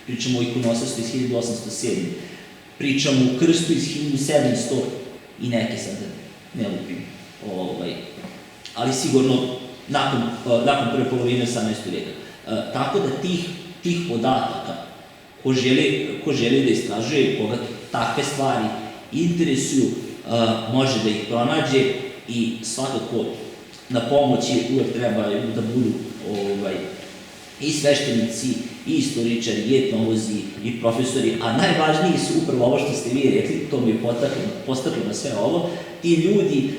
Pričamo o ikonosastvu iz 1807. Pričamo o krstu iz 1700 i neke sad ne lupim. Ali sigurno nakon prve polovine 18. vijeka. Tako da tih podataka, ko želi da istražuje, koga takve stvari interesuju, može da ih pronađe, i svakako na pomoći uvek treba da budu i sveštenici, i istoričari, i etnolozi, i profesori, a najvažniji su upravo ovo što ste vi rekli, to mi je postaklo na sve ovo, ti ljudi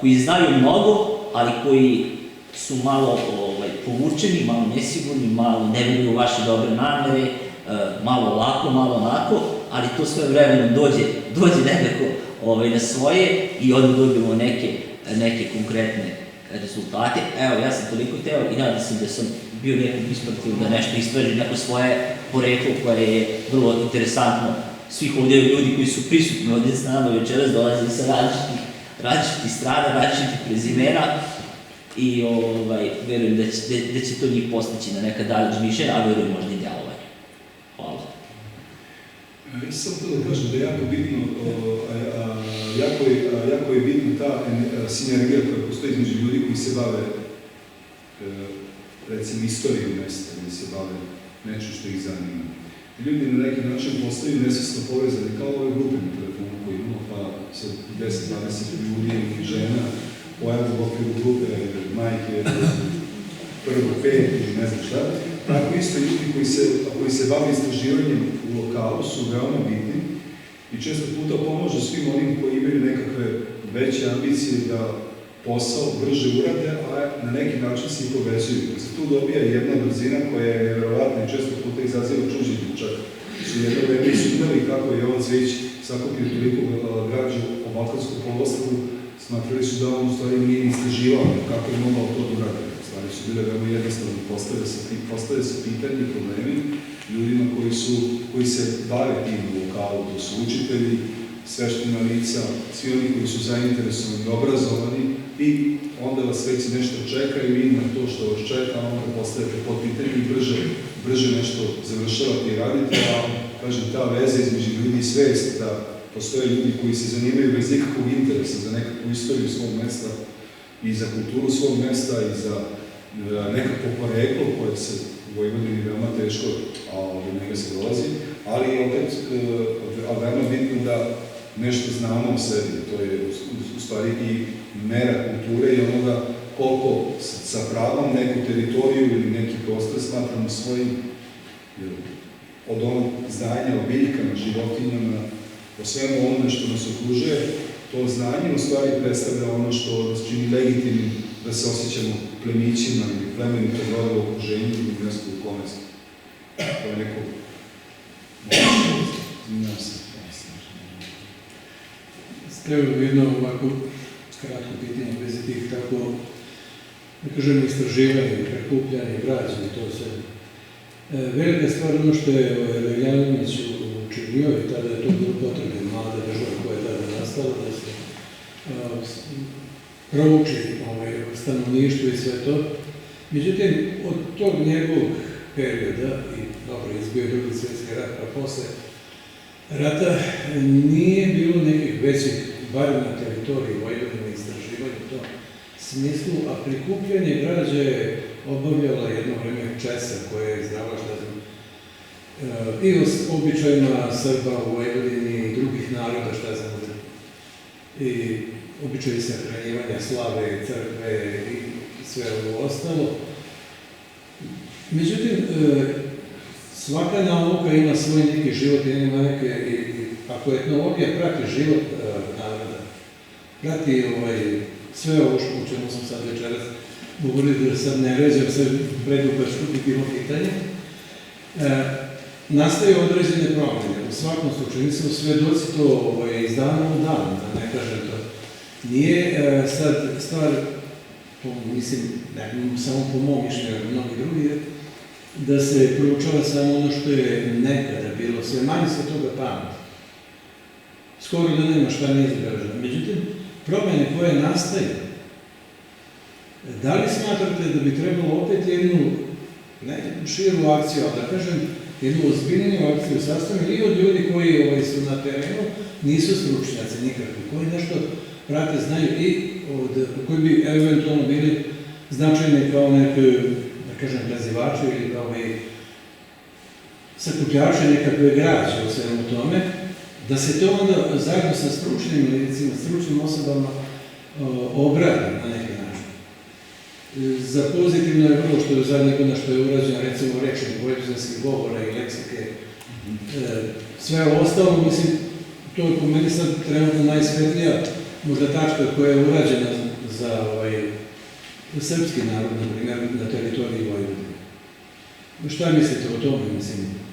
koji znaju mnogo, ali koji su malo povučeni, malo nesigurni, malo ne veruju u vaše dobre namere, malo ovako, malo onako, ali to sve vremenom dođe nekako na svoje i onda dobijemo neke konkretne rezultate. Evo, ja sam toliko hteo i nadam se da sam bio nekom isprativ da nešto istražim, neko svoje poreklo koje je vrlo interesantno. Svih ovdje ljudi koji su prisutni ovdje s nama večeras dolaze sa različitih strana, različitih prezimena, i verujem da će to njih postići na neka dalje razmišljanja, a verujem možda i djelovanje. Hvala. Ja sam to da kažem da je jako bitno, jako je bitna ta sinergija koja postoji između ljudi koji se bave, recimo, istorijom mesta, ili se bave nečim što ih zanima. Ljudi na neki način postaju nesvjesno povezani, kao ove grupe na telefonu koji imamo, pa sa 10-20 ljudi i žena pojavu u okviru grupe, majke, prvo 5 ili ne znam šta. Tako isto ljudi koji se bave istraživanjem u lokalu su veoma bitni i često puta pomožu svim onim koji imaju nekakve veće ambicije da posao brže urade, a na neki način se i povezuju. Se tu dobija jedna brzina koja je nevjerovatna i često puta izaziva čuđenje. Čak su jedno vreme sumnjali kako je Jovan Cvijić sakupio toliko građu o Balkanskom poluostrvu, smatrali su da on u stvari nije istraživao kako je mogao to uraditi. Stvari su bile veoma jednostavno, postave se pitanje i problemi ljudima koji se bave tim u lokalu, to su učitelji, sveštena lica, svi oni koji su zainteresovani, obrazovani, i onda vas već nešto čeka i vi na to što vas čeka, onda postavite pod pitanje i brže nešto završavate i radite, a kažem, ta veza između ljudi i svest da postoje ljudi koji se zanimaju bez nikakvog interesa za nekakvu istoriju svog mesta i za kulturu svog mesta i za nekakvo poreklo koje se u Vojvodini veoma teško, a do njega se dolazi, ali opet veoma bitno da nešto znamo o sebi. To je u stvari i mera kulture i onoga koliko sa pravom neku teritoriju ili neki prostor smatramo svojim, od onog znanja o biljkama, životinjama, o svemu onome što nas okružuje. To znanje u stvari predstavlja ono što nas čini legitimnim da se osjećamo plemićima ili plemenito dole u okruženju ili mjestu u kome smo. To je neko... Znam se. Evo jedno ovako kratko pitanje bez tih tako, da kažem, istraživanja, prikupljanja, građe i to sve. Velika stvar ono što je Veljanović učinio i tada je to bilo potrebno mlada država koja je tada nastala da se prouči stanovništvo i sve to. Međutim, od tog njegovog perioda, i dobro, izbio Drugi svjetski rat, pa posle rata, nije bilo nekih većih, barem na teritoriji Vojvodine, istraživanja u tom smislu, a prikupljanje građe je obavljala jedno vreme Česa koja je izdala i o običajima Srba u Vojvodini i drugih naroda, i običaji sahranjivanja slave, crkve i sve ovo ostalo. Međutim, svaka nauka ima svoj neki život, ima neke, i ako etnologija prati život naroda, prati sve ovo o čemu sam sad večeras govorili, da sad ne ređam sve predugačko bi bilo pitanje, nastaju određene promjene. U svakom slučaju, nisam svedoci to iz dana u dan, da ne kažem to. Nije sad stvar, mislim, ne samo po mom mišljenju, mnogi drugi, da se proučava samo ono što je nekada bilo, sve manje se toga pameti. Skoro da nema šta nije izgraženo. Međutim, promjene koje nastaju, da li smatrate da bi trebalo opet jednu, ne širu akciju, ali da kažem, jednu ozbiljniju akciju sastavljenu i od ljudi koji su na terenu, nisu stručnjaci nikakvi, koji nešto prate, znaju i koji bi eventualno bili značajni kao neke, da kažem, gazivači ili kao sakupljači nekakve građe u svemu tome, da se to onda zajedno sa stručnim licima, stručnim osobama obradi na neki način. Za pozitivno je vrlo što je zadnje godina što je urađeno, recimo rečnik vojvođanskih govora i leksike, sve ostalo, mislim, to je po meni sad trenutno najsvetlija možda tačka koja je urađena za srpski narod, na primjer, na teritoriji Vojvodine. Šta mislite o tome, mislim?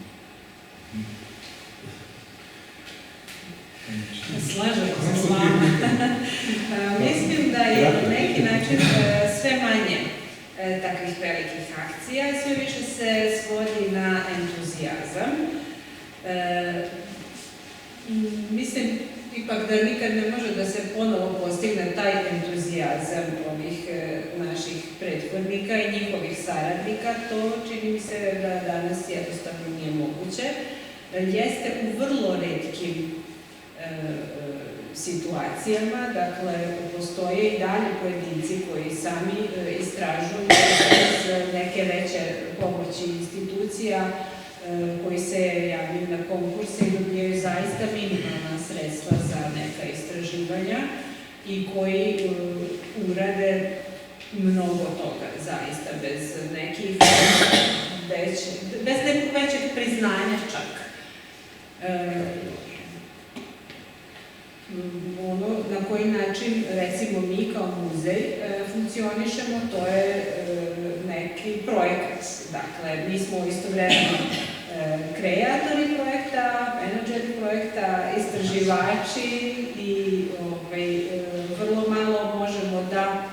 Slažem se s vama. Mislim da je na neki način sve manje takvih velikih akcija i sve više se svodi na entuzijazam. Mislim ipak da nikad ne može da se ponovo postigne taj entuzijazam ovih naših prethodnika i njihovih saradnika. To čini mi se da danas jednostavno nije moguće. Jeste u vrlo retkim situacijama, dakle, postoje i dalje pojedinci koji sami istražuju iz neke veće pomoći institucija koji se javljaju na konkurse i dobijaju zaista minimalna sredstva za neka istraživanja i koji urade mnogo toga, zaista, bez nekih većeg priznanja čak. Ono na koji način, recimo, mi kao muzej funkcionišemo, to je neki projekat. Dakle, mi smo istovremeno kreatori projekta, menadžeri projekta, istraživači i vrlo malo možemo da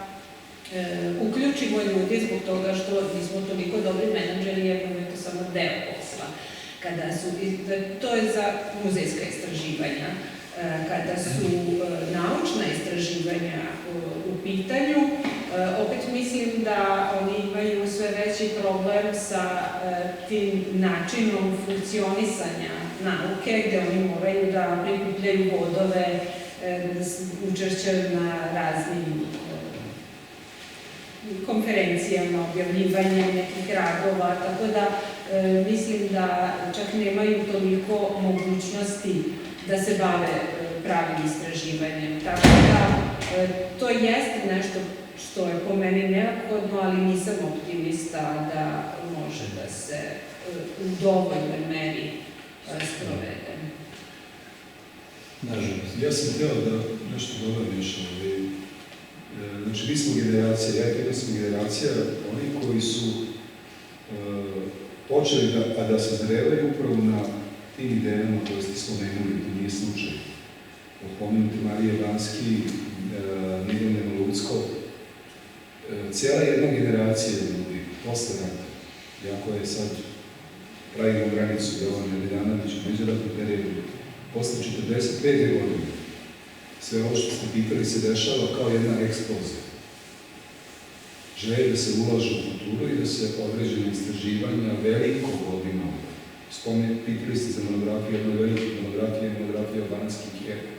uključimo ljudi zbog toga što nismo toliko dobri menadžeri jer nam je to samo deo posla. To je za muzejska istraživanja. Kada su naučna istraživanja u pitanju, opet mislim da oni imaju sve veći problem sa tim načinom funkcionisanja nauke, gde oni moraju da prikupljaju bodove učešća na raznim konferencijama, objavljivanjem nekih radova, tako da mislim da čak nemaju toliko mogućnosti da se bave pravim istraživanjem. Tako da to jeste nešto što je po meni neophodno, ali nisam optimista da može da se u dovoljnoj meri sprovede. Nažalost. Ja sam htio da nešto dodam još. Znači, mi smo generacija, ja sam generacija oni koji su počeli da se zrevaju upravo na tim idejama koje ste spomenuli, to nije slučaj. Pomenuti Marije Banski, Mirjana Lucko, cijela jedna generacija ljudi, posle rata, jako je sad pravimo granicu Jovana Nedeljanovića u međuratnom periodu. Posle 45. godine sve ovo što ste pitali se dešava kao jedna eksplozija. Želje da se ulaže u kulturu i da se određene istraživanja velikog obima. Pitali ste za monografiju, jedna velika monografija o banatskih jeva,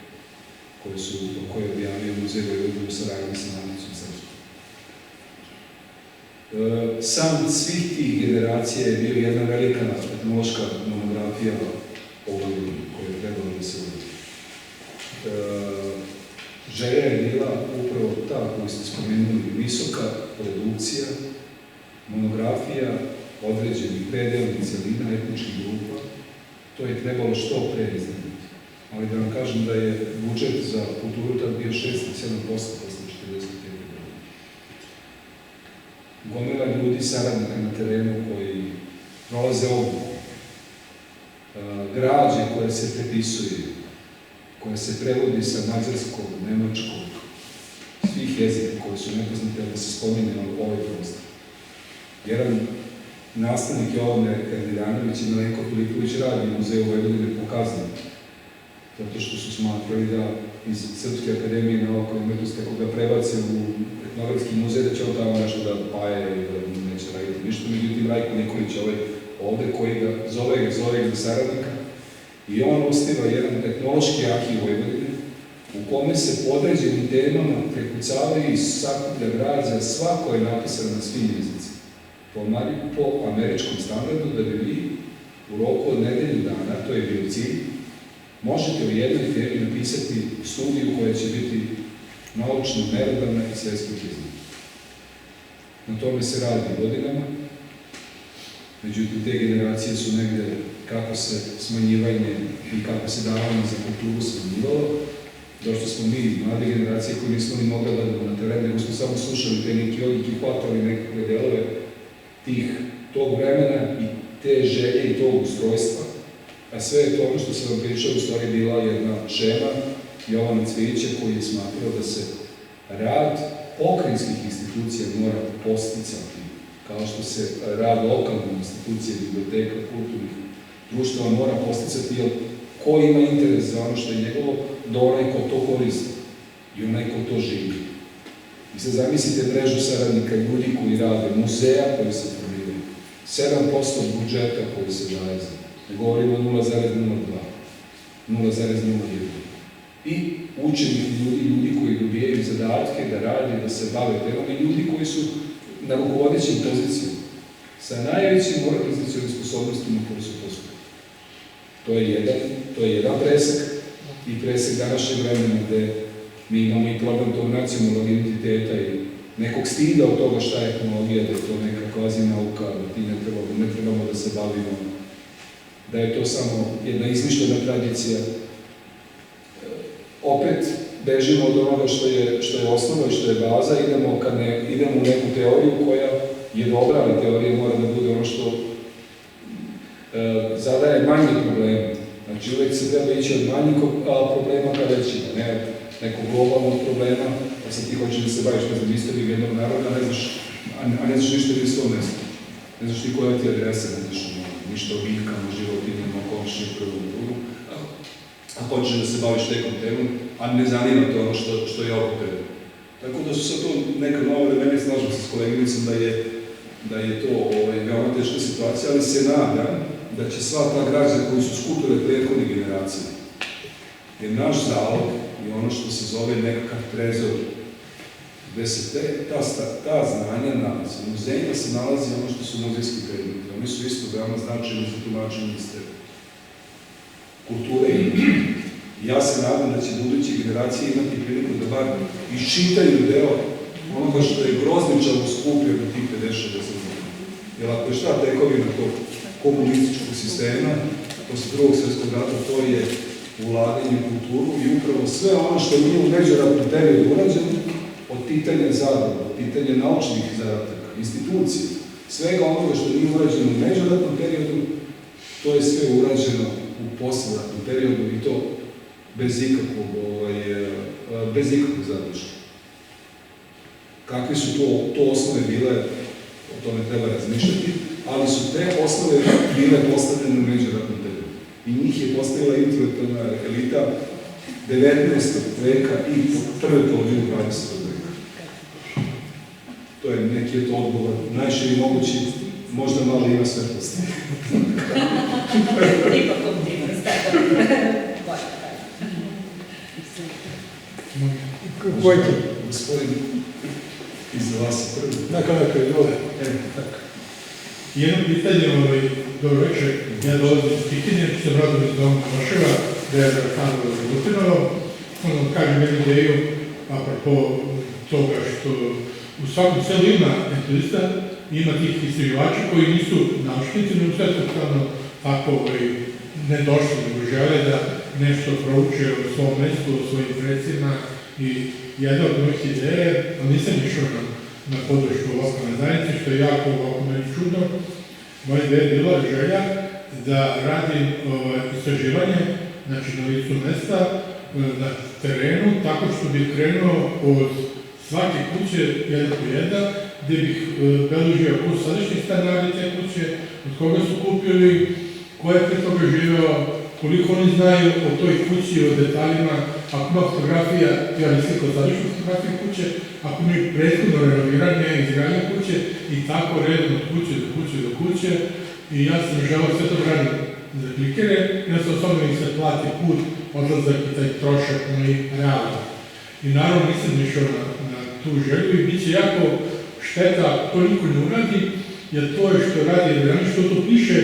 koje je objavio Muzej Vojvodine u saradnji sa Maticom Srpskom. Sam svih tih generacija je bio jedna velika etnološka monografija o Vojvodini, koja je trebala da se uvodi. Želja je bila upravo ta koju ste spomenuli, visoka produkcija, monografija određenih predelnih celina, etničkih grupa. To je trebalo što pre iznediti. Ali da vam kažem da je budžet za kulturu tad bio 6-7% posle 45. godine. Gomila ljudi, saradnika na terenu koji prolaze obuku, građe koje se prepisuje, koje se prevodi sa mađarskog, nemačkog, svih jezika koji su nepoznate da se spominje na ovoj prostor. Jedan nastavnik Jovane Nedeljanović i Milenko Filipović radi u Muzeju Vojvodine pokazano, zato što su smatrali da iz Srpske akademije nauka i umetnosti, ako ga prebace u etnografski muzej, da će on tamo nešto da paje i da neće raditi ništa. Međutim, Rajko Nikolić ovde koji ga zove za saradnika, i on osniva jedan etnološki arhiv Vojvodine u kome se po određenim temama prekucavaju i sakuplja građa, svako je napisano na svim jezicima. Po američkom standardu, da bi vi u roku od nedelju dana, to je bio cilj, možete u jednoj temi napisati studiju koja će biti naučno merodavna i svetski priznata. Na tome se radi godinama, međutim te generacije su negde kako se smanjivanje i kako se davanje za kulturu smanjivalo, došto smo mi, mlade generacije, koji nismo ni mogli da na teren, nego smo samo slušali te neki odlike i hvatali nekakve delove tog vremena i te želje i tog ustrojstva. A sve je to ono što sam vam pričao, u stvari bila jedna šema Jovana Cvijića koji je smatrao da se rad pokrajinskih institucija mora posticati, kao što se rad lokalnih institucija, biblioteka, kulturnih društava mora posticati, jer ko ima interes za ono što je njegovo, da onaj ko to koristi i onaj ko to živi. I sad zamislite mrežu saradnika ljudi koji rade, muzeja koji se formiraju, 7% budžeta koji se daje za, ne govorimo 0,02, 0,01. I učenih ljudi koji dobijaju zadatke da rade, da se bave temom, i ljudi koji su na rukovodećim pozicijama, sa najvećim organizacionim sposobnostima koji su postoje. To je jedan presek i presek današnjeg vremena gde mi imamo i problem tog nacionalnog identiteta i nekog stida od toga šta je etnologija, da je to neka kvazi nauka, da ti ne trebamo da se bavimo, da je to samo jedna izmišljena tradicija. Opet bežimo od onoga što je osnova i što je baza, idemo u neku teoriju koja je dobra, ali teorija mora da bude ono što zadaje manje problema. Znači, uvek se treba ići od manjih problema ka većima, ne nekog globalnog problema, pa sad ti hoćeš da se baviš na istoriju jednog naroda, a ne znaš ništa ili svoj mesto. Ne znaš ti koja ti je adresa, ne znaš ništa o biljkama, životinjama, komšinu, prvom drugu, a hoćeš da se baviš nekom temom, a ne zanima te ono što je oko tebe. Tako da su sad to neka nova vremena, slažem se s koleginicom da je to veoma teška situacija, ali se nadam da će sva ta građa koji su skupile prethodne generacije, jer naš zalog je ono što se zove nekakav trezor, gde se ta znanja nalazi. U muzejima se nalazi ono što su muzejski predmeti. Oni su isto veoma značajni za tumačenje istorije, kulture i ja se nadam da će buduće generacije imati priliku da bar iščitaju deo onoga što je Grozničavu skupio na tih 50-60 godina. Jer ako je šta tekovina tog komunističkog sistema, posle drugog svjetskog rata, to je ulaganje u kulturu i upravo sve ono što nije u međuratnom periodu urađeno, od pitanja zadruga, od pitanja naučnih zadataka, institucija, svega onoga što nije urađeno u međuratnom periodu, to je sve urađeno u posleratnom periodu i to bez ikakvog zadrška. Kakve su to osnove bile, o tome treba razmišljati, ali su te osnove bile postavljene u međuratnom periodu. I njih je postavila intelektualna elita 19. veka i prve polovine 20. veka. To je neki odgovor, najširi mogući, možda malo ima svetlosti. Ipak optimist, tako. Kojke? Gospodin iz vas prvi. Dakle, izvole. Jedno pitanje, dobro večer, ja dolazim iz Kikinje, sam rodom iz Doma Maševa, da je Hrvatsko Lutinovo. Ono kaže jednu ideju, apropo toga što u svakom selu ima metodista, ima tih istraživača koji nisu naučnici, nego sve totalno tako ne došli, nego žele da nešto prouče o svom mestu, o svojim predsima i jedna od mojih ideja, ali nisam išao na podršku lokalne zajednice, što je jako ovako meni čudno. Moja ideja je bila želja da radim istraživanje, znači na licu mesta, na terenu, tako što bih krenuo od svake kuće, jedna po jedna, gdje bih belužio ko sadašnji stanari te kuće, od koga su kupili, ko je pre toga živeo, koliko oni znaju o toj kući, o detaljima, ako ima fotografija, ja ne slikao sadašnju fotografiju kuće, ako imaju prethodno renoviranje, izgradnje kuće i tako redom od kuće do kuće do kuće. I ja sam želeo sve to radim za klikere, ja sam osobno im se plati put, odlazak i taj trošak, onaj realno. I naravno nisam išao na tu želju i bit će jako šteta, to niko ne uradi, jer to je što radi Adrian, što to piše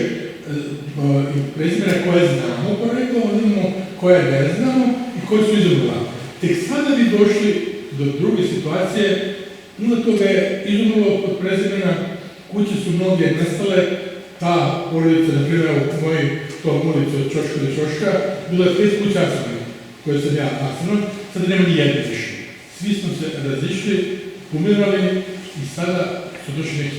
prezimena koje znamo, poreklo, imamo koje ne znamo i koje su izumrla. Tek sada bi došli do druge situacije, puno toga je izumrlo kod prezimena, kuće su mnoge nestale, ta porodica, na primjer, u mojoj tom ulici od Ćoška do Ćoška, bilo je 5 kuća Asanovih, koje sam ja Asanov, sada nema ni jedne više. Svi smo se razišli, umirali i sada su došli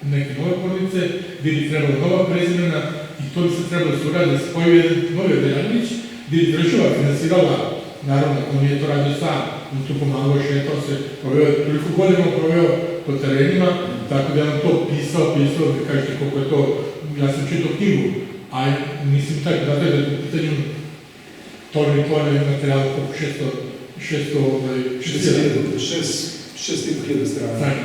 neke nove porodice, gdje bi trebalo nova prezimena i to bi se trebalo se uraditi s spojio jedan novi Odeljanović, gdje bi država finansirala, naravno, on je to radio sam, on tu pomagao, šetao se, toliko godina proveo po terenima, tako da je on to pisao, da kažete koliko je to, ja sam čitao knjigu, a mislim tako, zato je da je u pitanju tone materijala koliko 6.500 strana.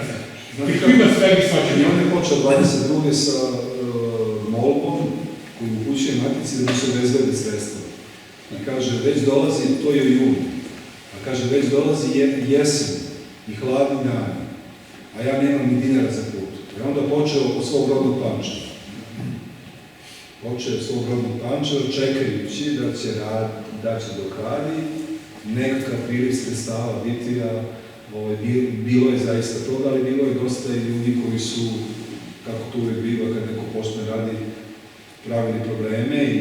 Ima svega svačega. I on je počeo 22. sa molbom koju upućuje matici da mu se obezbede sredstva. I kaže, već dolazi, to je jun, a kaže, već dolazi jesen i hladni dani, a ja nemam ni dinara za put. I onda počeo od svog rodnog Pančeva. Počeo od svog rodnog Pančeva, čekajući da će dok radi nekakav priliv sredstava biti, bilo je zaista toga, ali bilo je dosta i ljudi koji su, kako to uvijek biva kad neko pošteno radi, pravili probleme i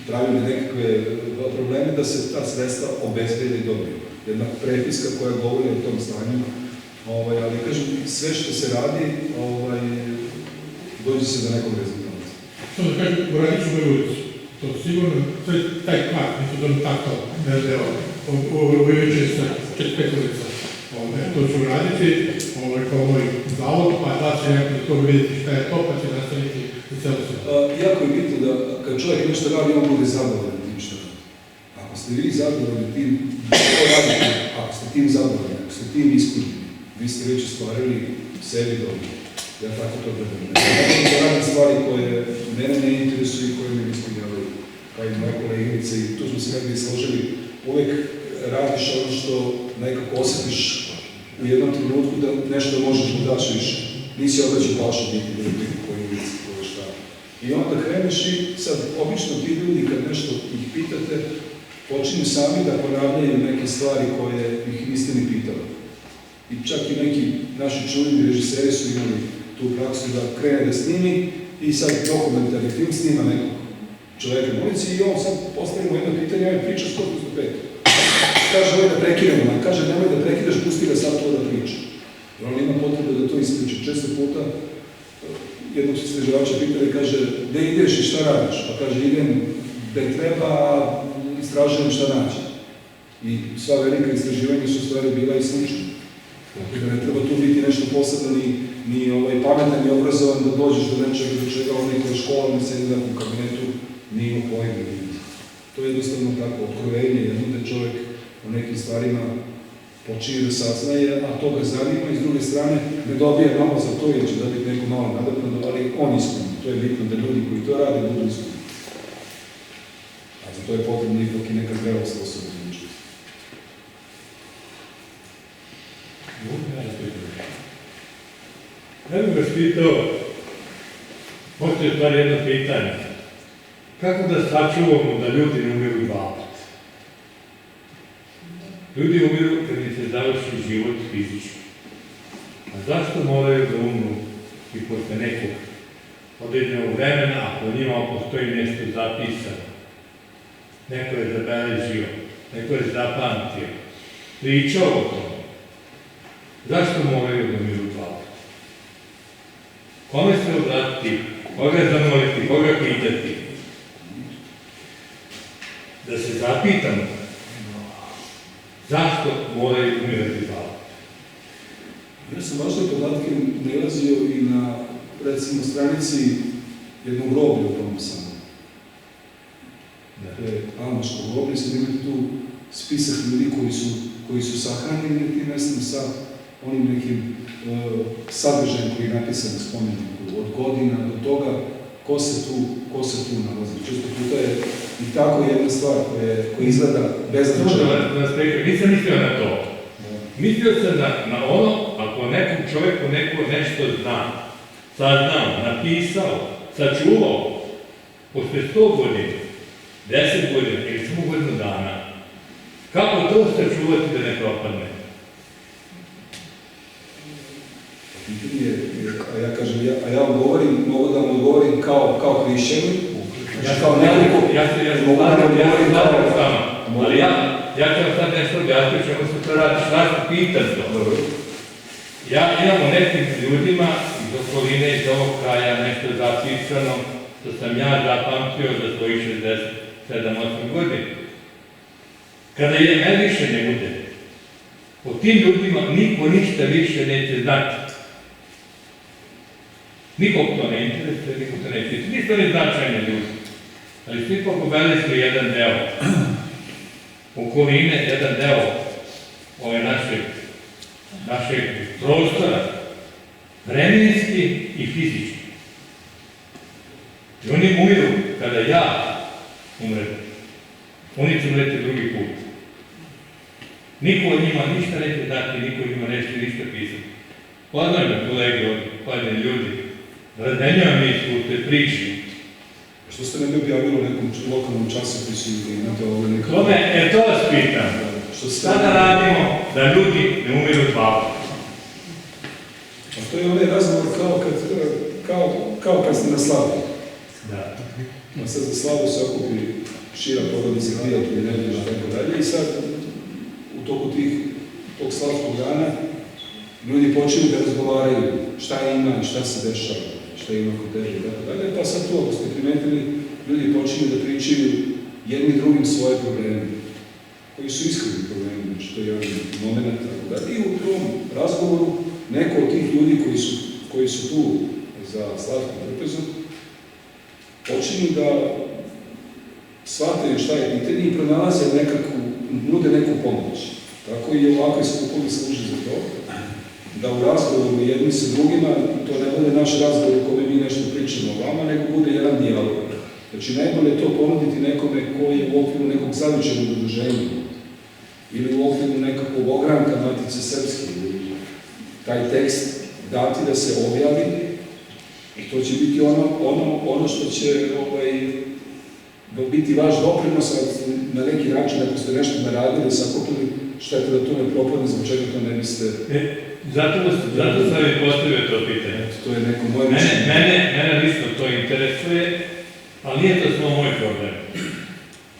pravili nekakve probleme da se ta sredstva obezbede i dobiju. Jedna prepiska koja govori o tom stanju, ali kažem, sve što se radi, dođe se do nekog rezultata. Što da kažem, uradit ću moju ulicu. To sigurno, to je taj kvart, mi su dom tako, u Iviće sa 45 ulica. To ću uraditi kao moj zavod, pa da će neko da to vidjeti šta je to, pa će nastaviti u celu svijetu. Jako je bitno da kad čovjek nešto radi, on bude zadovoljan tim što radi. Ako ste vi zadovoljni tim što radite, ako ste tim zadovoljni, ako ste tim ispunjeni, vi ste već ostvarili sebi dobro. Ja tako to gledam. Da radim stvari koje mene ne interesuju i koje me ispunjavaju. Kao i moje koleginice, i tu smo se negdje složili, uvijek radiš ono što nekako osjetiš u jednom trenutku da nešto možeš da daš više. Nisi obraćao pašu biti da biti koji ulici, koji šta. I onda kreneš i sad, obično ti ljudi kad nešto ih pitate, počinju sami da ponavljaju neke stvari koje ih niste ni pitali. I čak i neki naši čuveni režiseri su imali tu praksu da krene da snimi i sad dokumentarni film snima nekog čovjeka na ulici i on sad postavimo jedno pitanje, on priča 100+5. Kaže ovaj da prekidamo, a kaže nemoj da prekidaš, pusti ga sad to da priča. Jer on ima potrebu da to ispriča. Često puta jednog istraživača pitali i kaže gde ideš i šta radiš? Pa kaže idem gde treba, istražujem šta naći. I sva velika istraživanja su stvari bila i slična. Tako da ne treba tu biti nešto posebno ni pametan, ni obrazovan da dođeš do nečega do čega onaj koji je školan sedi u kabinetu nije imao pojma. To je jednostavno tako otkrovenje, da čovjek o nekim stvarima počinje da saznaje, a to ga zanima i s druge strane ne dobije novac za to jer će dobiti neku novu nadoknadu, ali on ispuni. To je bitno da ljudi koji to rade budu ispuni. A za to je potrebno ipak i neka zrelost osoba. Ja bih vas pitao, postoje stvar jedno pitanje. Kako da sačuvamo da ljudi ne umiru dva puta? Ljudi umiru kad im se završi život fizički. A zašto moraju da umru i posle nekog određenog vremena, ako njima postoji nešto zapisano? Neko je zabeležio, neko je zapamtio, pričao o tome. Zašto moraju da umiru dva puta? Kome se obratiti, koga zamoliti, koga pitati? Da se zapitamo zašto moraju umirati dva puta. Ja sam vaše podatke nalazio i na, recimo, stranici jednog groblja u Novom Sadu. To je Almaško groblje, sad imate tu spisak ljudi koji su sahranjeni na tim mestima sa onim nekim sadržajem koji je napisan u spomeniku, od godina do toga ko se tu nalazi. Često puta je i tako jedna stvar koja izgleda beznačajna. Nisam mislio na to. Mislio sam na ono, ako nekom čovjeku neko nešto zna, saznao, napisao, sačuvao, posle 100 godina, 10 godina ili samo godinu dana, kako to sačuvati da ne propadne? Ja vam govorim, mogu da vam odgovorim kao hrišćanin, ali ja ću vam sad nešto objasniti, čemu se to radi, šta se pitan to. Ja imam o nekim ljudima iz okoline, iz ovog kraja, nešto zapisano, što sam ja zapamtio za svojih 67-8 godina. Kada je me više ne bude, o tim ljudima niko ništa više neće znati. Nikog to ne interesuje, nikog to ne interesuje. Nisu oni značajni ljudi, ali svi pokobelili jedan deo okoline, jedan deo ove našeg prostora, vremenski i fizički. I oni umiru kada ja umrem. Oni će umreti drugi put. Niko od njima ništa neće dati, niko od njima neće ništa pisati. Poznajme kolege ovdje, poznajme ljudi, razmenjujem mi iskustvo, priči. Što ste ne bi objavili u nekom lokalnom časopisu ili imate ovo nekako? Tome, to vas pitam. Šta da radimo da ljudi ne umiru dva puta? A to je onaj razgovor kao kad ste na slavu. Da. A sad za slavu se okupi šira porodica, prijatelji, nedelja, tako dalje. I sad, u toku tog slavskog dana, ljudi počinju da razgovaraju šta ima, šta se dešava, šta ima kod tebe i tako dalje. Pa sad tu, ako ste primetili, ljudi počinju da pričaju jedni drugim svoje probleme, koji su iskreni problemi, znači to je jedan moment, tako dalje. I u tom razgovoru neko od tih ljudi koji su tu za slatku trpezu počinju da shvataju šta je pitanje i pronalaze nude neku pomoć. Tako i ovakve skupovi služi za to, da u razgovoru jedni sa drugima, to ne bude naš razgovor u kome mi nešto pričamo o vama, nego bude jedan dijalog. Znači, najbolje je to ponuditi nekome koji je u okviru nekog zavičajnog udruženja ili u okviru nekakvog ogranka Matice Srpske. Taj tekst dati da se objavi i to će biti ono što će biti vaš doprinos na neki način, ako ste nešto naradili, sakupili, štete da to ne propadne, zbog čega to ne biste... Zato sam i postavio to pitanje. To je neko moje mišljenje. Mene lično to interesuje, ali nije to samo moj problem.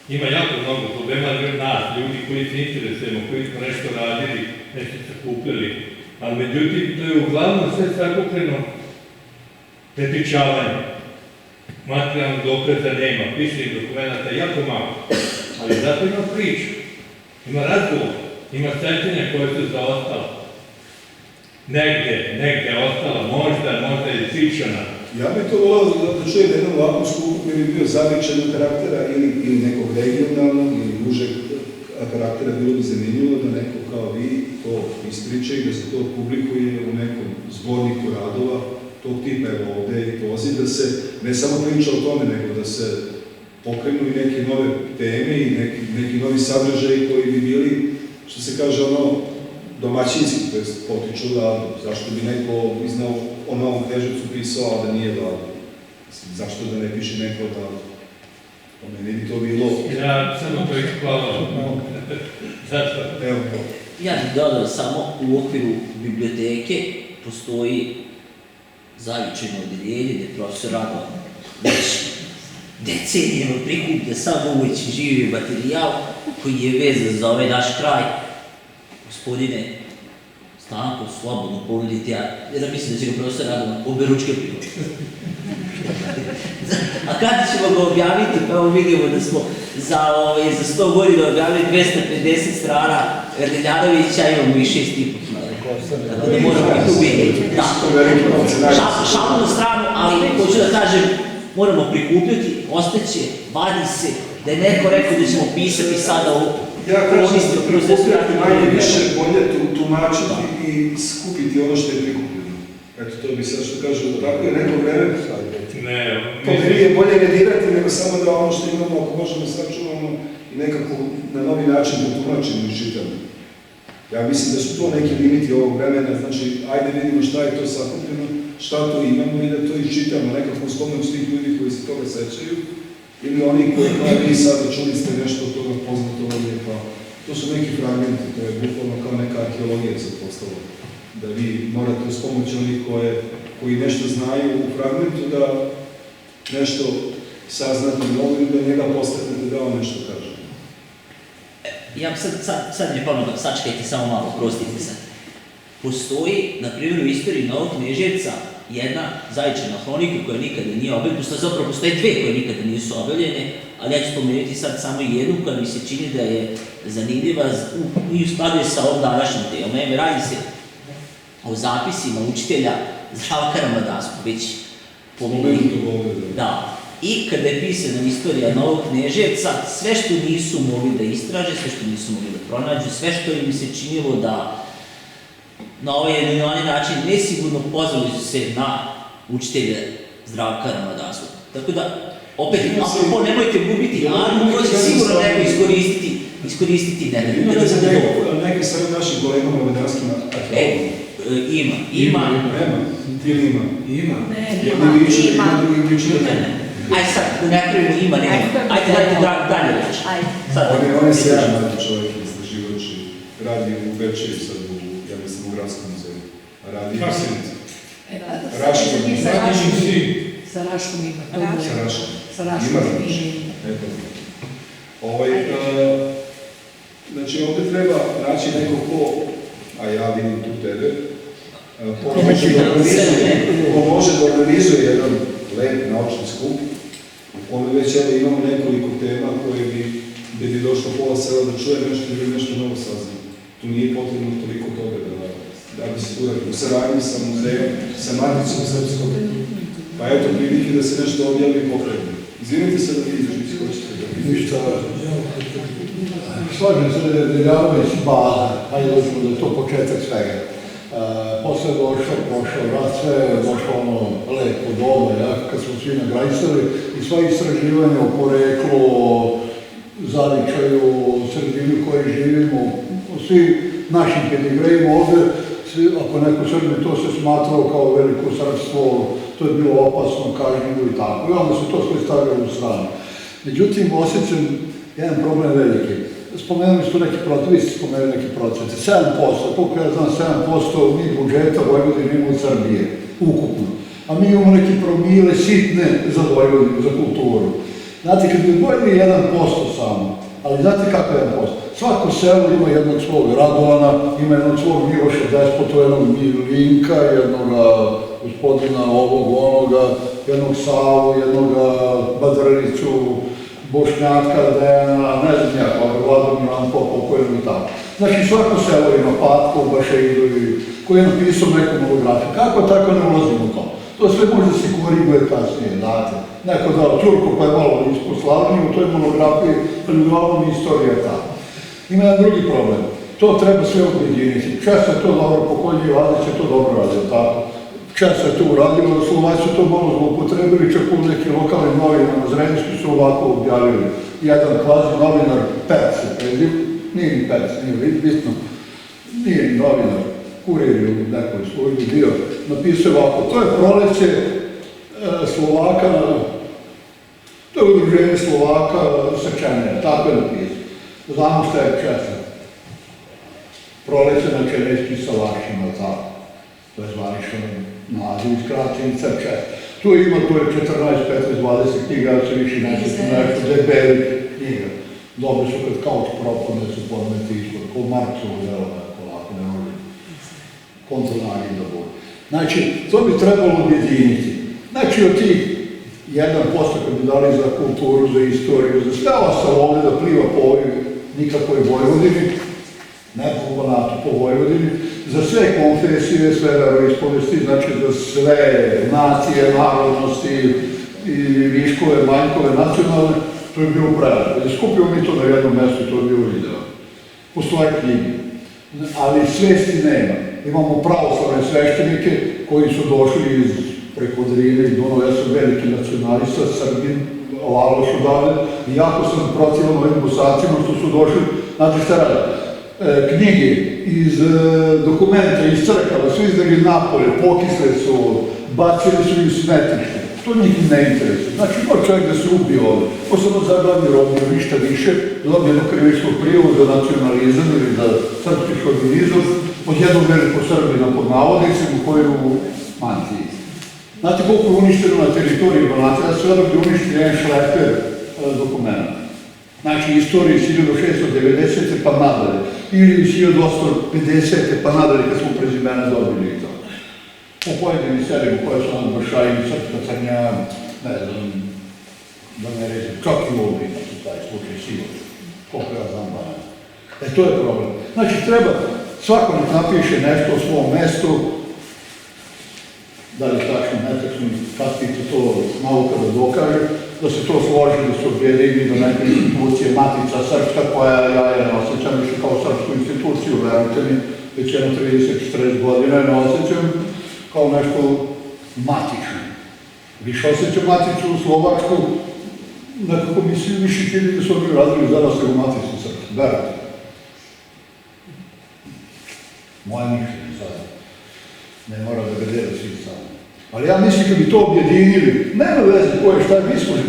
Ima jako mnogo problema nas, ljudi koji se interesujemo, koji smo nešto radili, nešto sakupili, ali međutim, to je uglavnom sve sakupljeno prepričavanje. Materijalnog dokaza nema, pisanih dokumenta jako malo, ali zato ima priča, ima razgovor, ima sećanja koje su zaostala. negde ostala, možda je sičana. Ja bih to volao da čujem jedan ovakvom skupu koji bi bio zavičajnog karaktera ili nekog regionalnog ili užeg karaktera, bilo bi zanimljivo da neko kao vi to ispriča i da se to publikuje u nekom zborniku radova tog tipa, evo ovde i poziv da se ne samo priča o tome, nego da se pokrenu i neke nove teme i neki novi sadržaji koji bi bili, što se kaže, domaćinski, to je potiču vladu. Zašto bi neko iznao o Novom Kneževcu pisao, a da nije vladu? Zašto da ne piše neko od vladu? Po meni bi to bilo... Ja samo to hvala. Zašto? Evo to. Ja bih dodao samo u okviru biblioteke postoji zavičajno odeljenje gde profesor Radovan već decenijama prikuplja sav mogući živi materijal koji je vezan za ovaj naš kraj. Gospodine Stanko, slobodno ponudite, ja mislim da će ga profesor Radovan oberučke priučiti. A kada ćemo ga objaviti, pa evo vidimo da smo za 100 godina objavili 250 strana Erdeljanovića, imamo i 6,5. Tako da moramo i tu biti. Šalno na stranu, ali hoću da kažem, moramo prikupljati, ostaće, vadi se, da je neko rekao da ćemo pisati sada ovo. Ja kažem da prikupljati manje više, bolje tumačiti i skupiti ono što je prikupljeno. Eto, to bi sad što kažem, tako je neko vreme. To meni je bolje ne dirati, nego samo da ono što imamo, ako možemo sačuvamo i nekako na novi način da tumačimo i čitamo. Ja mislim da su to neki limiti ovog vremena, znači, ajde vidimo šta je to sakupljeno, šta to imamo i da to iščitamo nekako uz pomoć tih ljudi koji se toga sećaju, ili oni koji, kao vi sada čuli ste nešto od toga poznatovanje, pa to su neki fragmenti, to je bukvalno kao neka arheologija se postala. Da vi morate uz pomoć onih koji nešto znaju u fragmentu da nešto saznate mnogo i da njega postavite da on nešto kaže. Ja sad mi je ponovno, sačekajte samo malo, prostite sad. Postoji, na primjer, u istoriji Novog Kneževca jedna zavičajna hronika koja nikada nije objavljena, zapravo postoje dve koje nikada nisu objavljene, ali ja ću spomenuti sad samo jednu koja mi se čini da je zanimljiva i u skladu je sa ovom današnjom temom. Radi se o zapisima učitelja Zdravka Ramadaskog, već pomenuti. Da. I kada je pisana istorija Novog Kneževca, sve što nisu mogli da istraže, sve što nisu mogli da pronađu, sve što im se činilo da na ovaj ili onaj način nesigurno pozvali su se na učitelje Zdravka Ramadaskog. Tako da, opet, apropo, nemojte gubiti nadu, to će sigurno neko iskoristiti nedelju. Neki sa našim kolegama Ramadaskima arheologima. Ima. Nema. Ili ima? Ima. Jedni više, drugi više. Ajde sad, da ne pravimo ima, nema. Ajde, dalje reći. On je sjajan mladi čovjek, istraživač, radi u Bečeju sad, ja mislim u Gradskom muzeju. Radi u Sinicu. Raškom. Sa Raškom ima. Sa Raškom. Znači, ovdje treba naći neko ko, a ja vidim tu tebe, ko može da organizuje jedan lep naučni skup, u kome već imamo nekoliko tema koje bi došlo pola sela da čuje nešto ili nešto novo saznamo. Tu nije potrebno toliko toga da bi se uradio. U saradnji sa muzejom, sa Maticom Srpskog. Pa eto, prilike da se nešto objavi i pokrene. Izvinite se da vi izražite, hoćete da vi. Ništa. Slažem se da je Deljanović baza, hajde dođemo da je to početak svega. Posle je prošao rat, sve je došlo ono lepo dole, kad smo svi nagrajstali i sva istraživanja o poreklu, o zavičaju, o sredini u kojoj živimo, o svim našim pedigrejima ovde, ako neko Srbi to se smatrao kao veliko srpstvo, to je bilo opasno, kažnjivo i tako, i onda se to sve stavljalo u stranu. Međutim, osjećam jedan problem veliki. Spomenuli su neki procent, vi ste spomenuli neki procent, 7%, koliko ja znam, 7% mi budžeta Vojvodine imamo od Srbije, ukupno. A mi imamo neke promile sitne za Vojvodinu, za kulturu. Znate, kad bi odvojili 1% samo, ali znate kako je 1%? Svako selo ima jednog svog Radovana, ima jednog svog Miloša Despota, jednog Milinka, jednog gospodina ovog, onoga, jednog Savu, jednog Badraricu, Bošnjaka, Dejana, ne znam ja, kao Vladom Milan pokojnom i tako. Znači svako selo ima Patko, Bašeidu i koji je napisao neku monografiju. Kako tako ne ulazimo u to? To sve može se koriguje kasnije, znate. Neko dao Ćurko pa je malo isposlavniji u toj monografiji, ali uglavnom istorija je tako. Ima jedan drugi problem. To treba sve objediniti. Često je to dobro, pokojnji Vladić je to dobro radio, tako. Često je to uradilo, Slovaci su to malo zloupotrebili, čak u neki lokalni novinama Zrenjski su ovako objavili. Jedan kvazi novinar, Pec se preziv, nije ni Pec, nije bitno, nije ni novinar, kurir je u nekoj službi bio, napisao ovako, to je proleće Slovaka, to je udruženje Slovaka Srčanija, tako je napisao. Znamo šta je često. Proleće na Čenečki salašima, tako. To je zvanično naziv skraćenica Čest. Tu ima, to je 14, 15, 20 knjiga, ja se više nešto debeli knjiga. Dobre su kad kauč propone su podmeti ispod, ko Marksovo delo, tako lako, ne može kontonagi da bude. Znači, to bi trebalo objediniti. Znači, od tih 1% kad bi dali za kulturu, za istoriju, za sve ostalo ovdje da pliva po ovoj nikakvoj Vojvodini, ne po Banatu, po Vojvodini, za sve konfesije, sve veroispovesti, znači za sve nacije, narodnosti i viškove, manjkove, nacionalne, to je bilo pravo. Da skupio mi to na jednom mjestu, to je bilo idealno. Postoje knjige, ali svesti nema. Imamo pravoslavne sveštenike koji su došli iz preko Drine i Dunava, ja sam veliki nacionalista, Srbin, Laloš odavde, i jako sam protivan ovim Bosacima što su došli, znači šta radi? Knjige iz dokumenta, iz crkava, su izdali napolje, pokisle su, bacili su im smetište. To njih ne interesuje. Znači, mora čovjek da se ubije ovdje. Posebno zadavni robio, ništa više, dobije jednu krivičnu prijavu za nacionalizam ili za srpski šovinizam, od jednog velikog Srbina pod navodnicima u kojoj u Mantiji. Znate koliko je uništeno na teritoriji Banata, da sve dok je uništeno jedan šleper dokumenta. Znači, istorije iz 1690. pa nadalje, ili iz 1850. pa nadalje, kad smo prezimena dobili i to. Po pojedinim serijama koje su nam Bršajim, Srpska Crnja, ne znam, da ne režem, čak i ovdje imate taj slučaj sigurno, koliko ja znam Banata. To je problem. Znači, treba, svako nek napiše nešto o svom mestu, da li tačno, netačno, kasnije to nauka da dokaže, da se to složi, da se objedini do neke institucije, Matica Srpska, koja ja je ne osjećam više kao srpsku instituciju, verujte mi, već jedno 30-40 godina ne osjećam kao nešto matično. Više osjećam Maticu u Slovačku, nekako mi svi više čini da su oni radili za nas nego Maticu Srpsku, verujte. Moje mišljenje sada. Ne mora da ga deli svi sami. Ali ja mislim kad bi to objedinili, nema veze koje šta,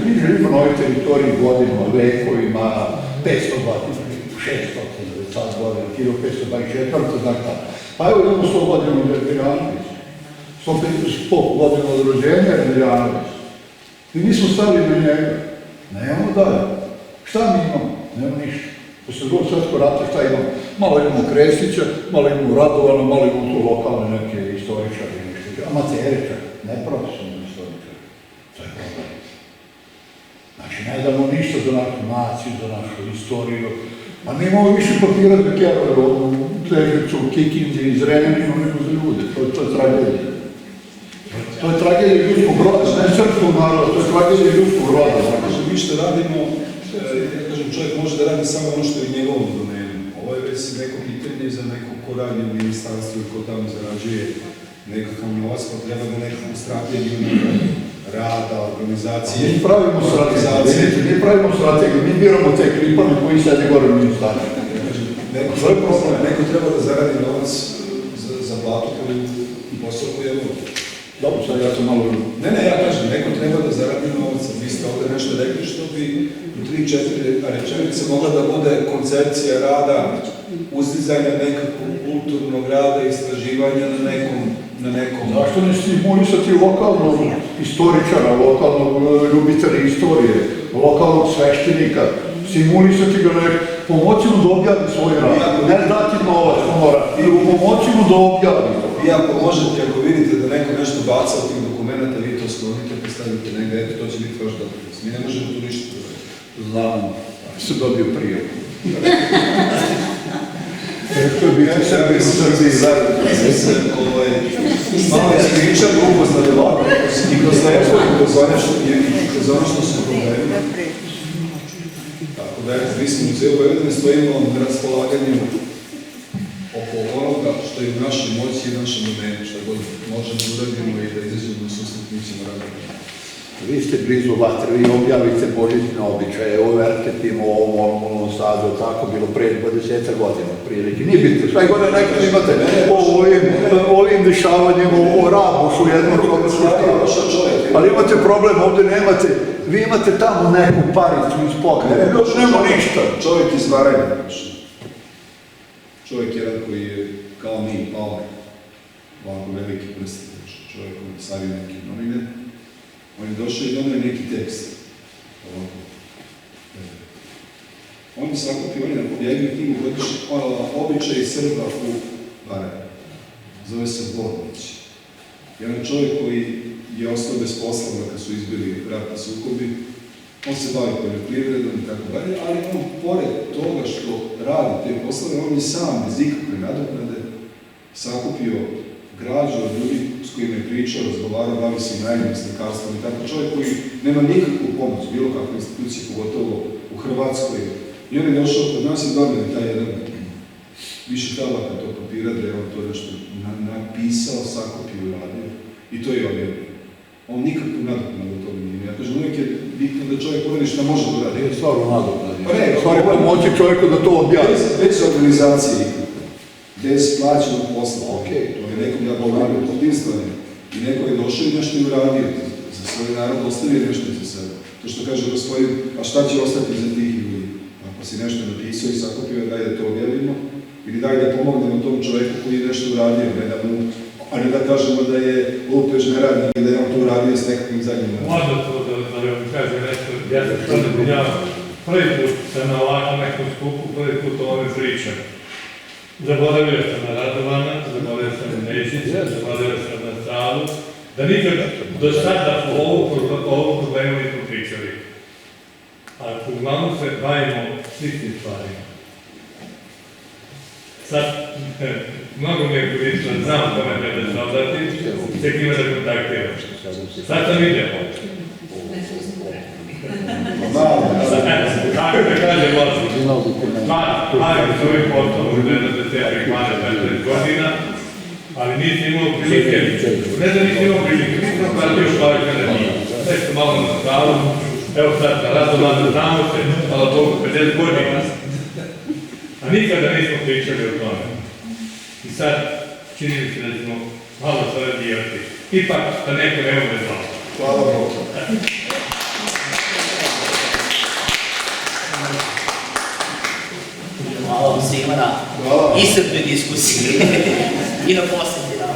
mi želimo na ovoj teritoriji godinama, vekovima, 500 godina, 600, sad godina, 1524, znači tako. Pa evo imamo 100 godina od Emilianovića, 100 godina od rođenja Emilianovića. I mi smo stavili na njega. Nemamo dalje. Šta mi imamo? Nema ništa. Posle drugog svjetskog rata šta imamo? Malo imamo Kresića, malo imamo Radovana, malo imamo tu lokalne neke istoričare i nešto. Amateriča, ne profesionalni istoričare. To je problem. Znači, ne damo ništa za našu naciju, za našu istoriju. A mi imamo više papira za Kevaru, u Teževcu, u Kikindi, iz Renjanima, nego za ljude. To je tragedija. To je tragedija ljudskog roda, ne srpskog naroda, to je tragedija ljudskog roda. Znači, mi što radimo, ja kažem, čovjek može da radi samo ono što je u njegovom domenu. Ovo je već neko pitanje za nekog ko radi u ministarstvu i ko tamo zarađuje nekakav novac, pa treba da nekakvu strategiju rada, organizacije. Mi pravimo strategiju, mi pravimo strategiju, mi biramo te klipane koji sede gore u ministarstvu. Neko treba da zaradi novac za platu koju posao koju je vodi. Dobro, sad ja to malo... Ne, ja kažem, neko treba da zaradi novac. Vi ste ovdje nešto rekli što bi u 3-4 rečenice mogla da bude koncepcija rada, uzdizanja nekakvog kulturnog rada, istraživanja na nekom... Zašto ne stimulisati lokalnog istoričara, lokalnog ljubitelja istorije, lokalnog sveštenika, stimulisati ga nešto, pomoći mu da objavi svoj rad, ne dati novac, ili pomoći mu da objavi to. Vi ako možete, ako vidite da neko nešto baca od tih dokumenta, vi to sklonite, postavite negdje, eto, to će biti vaš doprinos. Mi ne možemo tu ništa. Znam, sam dobio prijavu. To je biti sebi Srbi u Srbiji. Malo je priča upoznali ovako i kroz lepo i kroz ono što su problemi. Tako da, mi smo u cijelu Vojvodine stojimo na raspolaganju oko onoga što je u našoj moći i našem domenu, što god možemo uradimo i da izađemo u susret, mi ćemo raditi. Vi ste blizu vatre, vi objavite božićne običaje, ove Erketima u ovom Sadu, tako bilo pre 20 godina, prilike. Nije bitno, sve godine nekada imate o ovim dešavanjima, o Rabušu, jednom ali imate problem, ovdje nemate, vi imate tamo neku paricu iz pokreta, nema ništa. Čovjek iz Varanja, čovjek jedan koji je kao mi pao, ovako veliki prst, čovjek koji je stavio neke novine. On je došao i donio neki tekst. Ovako. On je sakupio, on je objavio knjigu običaji Srba u Baranji. Zove se Vodnić. Jedan čovjek koji je ostao bez posla kad su izbili ratni sukobi. On se bavi poljoprivredom i tako dalje, ali on, pored toga što radi te poslove, on je sam bez ikakve nadoknade sakupio građu od ljudi s kojima je pričao, razgovarao, bavi se najmnim slikarstvom i tako. Čovjek koji nema nikakvu pomoć, bilo kakve institucije, pogotovo u Hrvatskoj. I on je došao kod nas i dobio taj jedan više tabaka tog papira, da je on to nešto napisao, sakupio i radio. I to je objavio. On nikakvu nadoknadu od toga nije. Ja kažem, uvijek je bitno da čovjek uradi šta može da uradi. Je stvarno nadoknadu. Stvari pomoći čovjeku da to objavi. Bez organizacije, bez plaćenog posla. To je nekom da govorio o tim stvarima. I neko je došao i nešto je uradio. Za svoj narod ostavio nešto za sebe. To što kaže gospodin, a šta će ostati za tih ljudi? Ako si nešto napisao i sakupio, daj da to objavimo. Ili daj da pomognemo tom čovjeku koji je nešto uradio, a ne da kažemo da je lupež neradnik i da je on to uradio s nekakvim zadnjim radom. Možda to da vam kažem nešto, ja sam što ne prvi put sam na ovakvom nekom skupu, prvi put o ovome pričam. Zaboravio sam na Radovana, zaboravio sam na Nešića, zaboravio sam na Savu, da nikad do sada o ovom problemu nismo pričali. A uglavnom se bavimo sličnim stvarima. Sad, mnogo mi je koristilo, znam kome treba se obratim, se kima da kontaktiram. Sad sam vidio. Tako da kažem, bavim se ovim poslom u 10-15 godina, ali nisi imao prilike, ne da nisi imao prilike, nisam pratio šlavika na njih. Nešto malo na stavu, evo sad, Radovana, znamo se, hvala Bogu, 50 godina. A nikada nismo pričali o tome. I sad čini mi se da ćemo malo sarađivati. Ipak da neko ne ume znao. Hvala Bogu. Hvala vam svima na iscrpnoj diskusiji i na posljednji dan.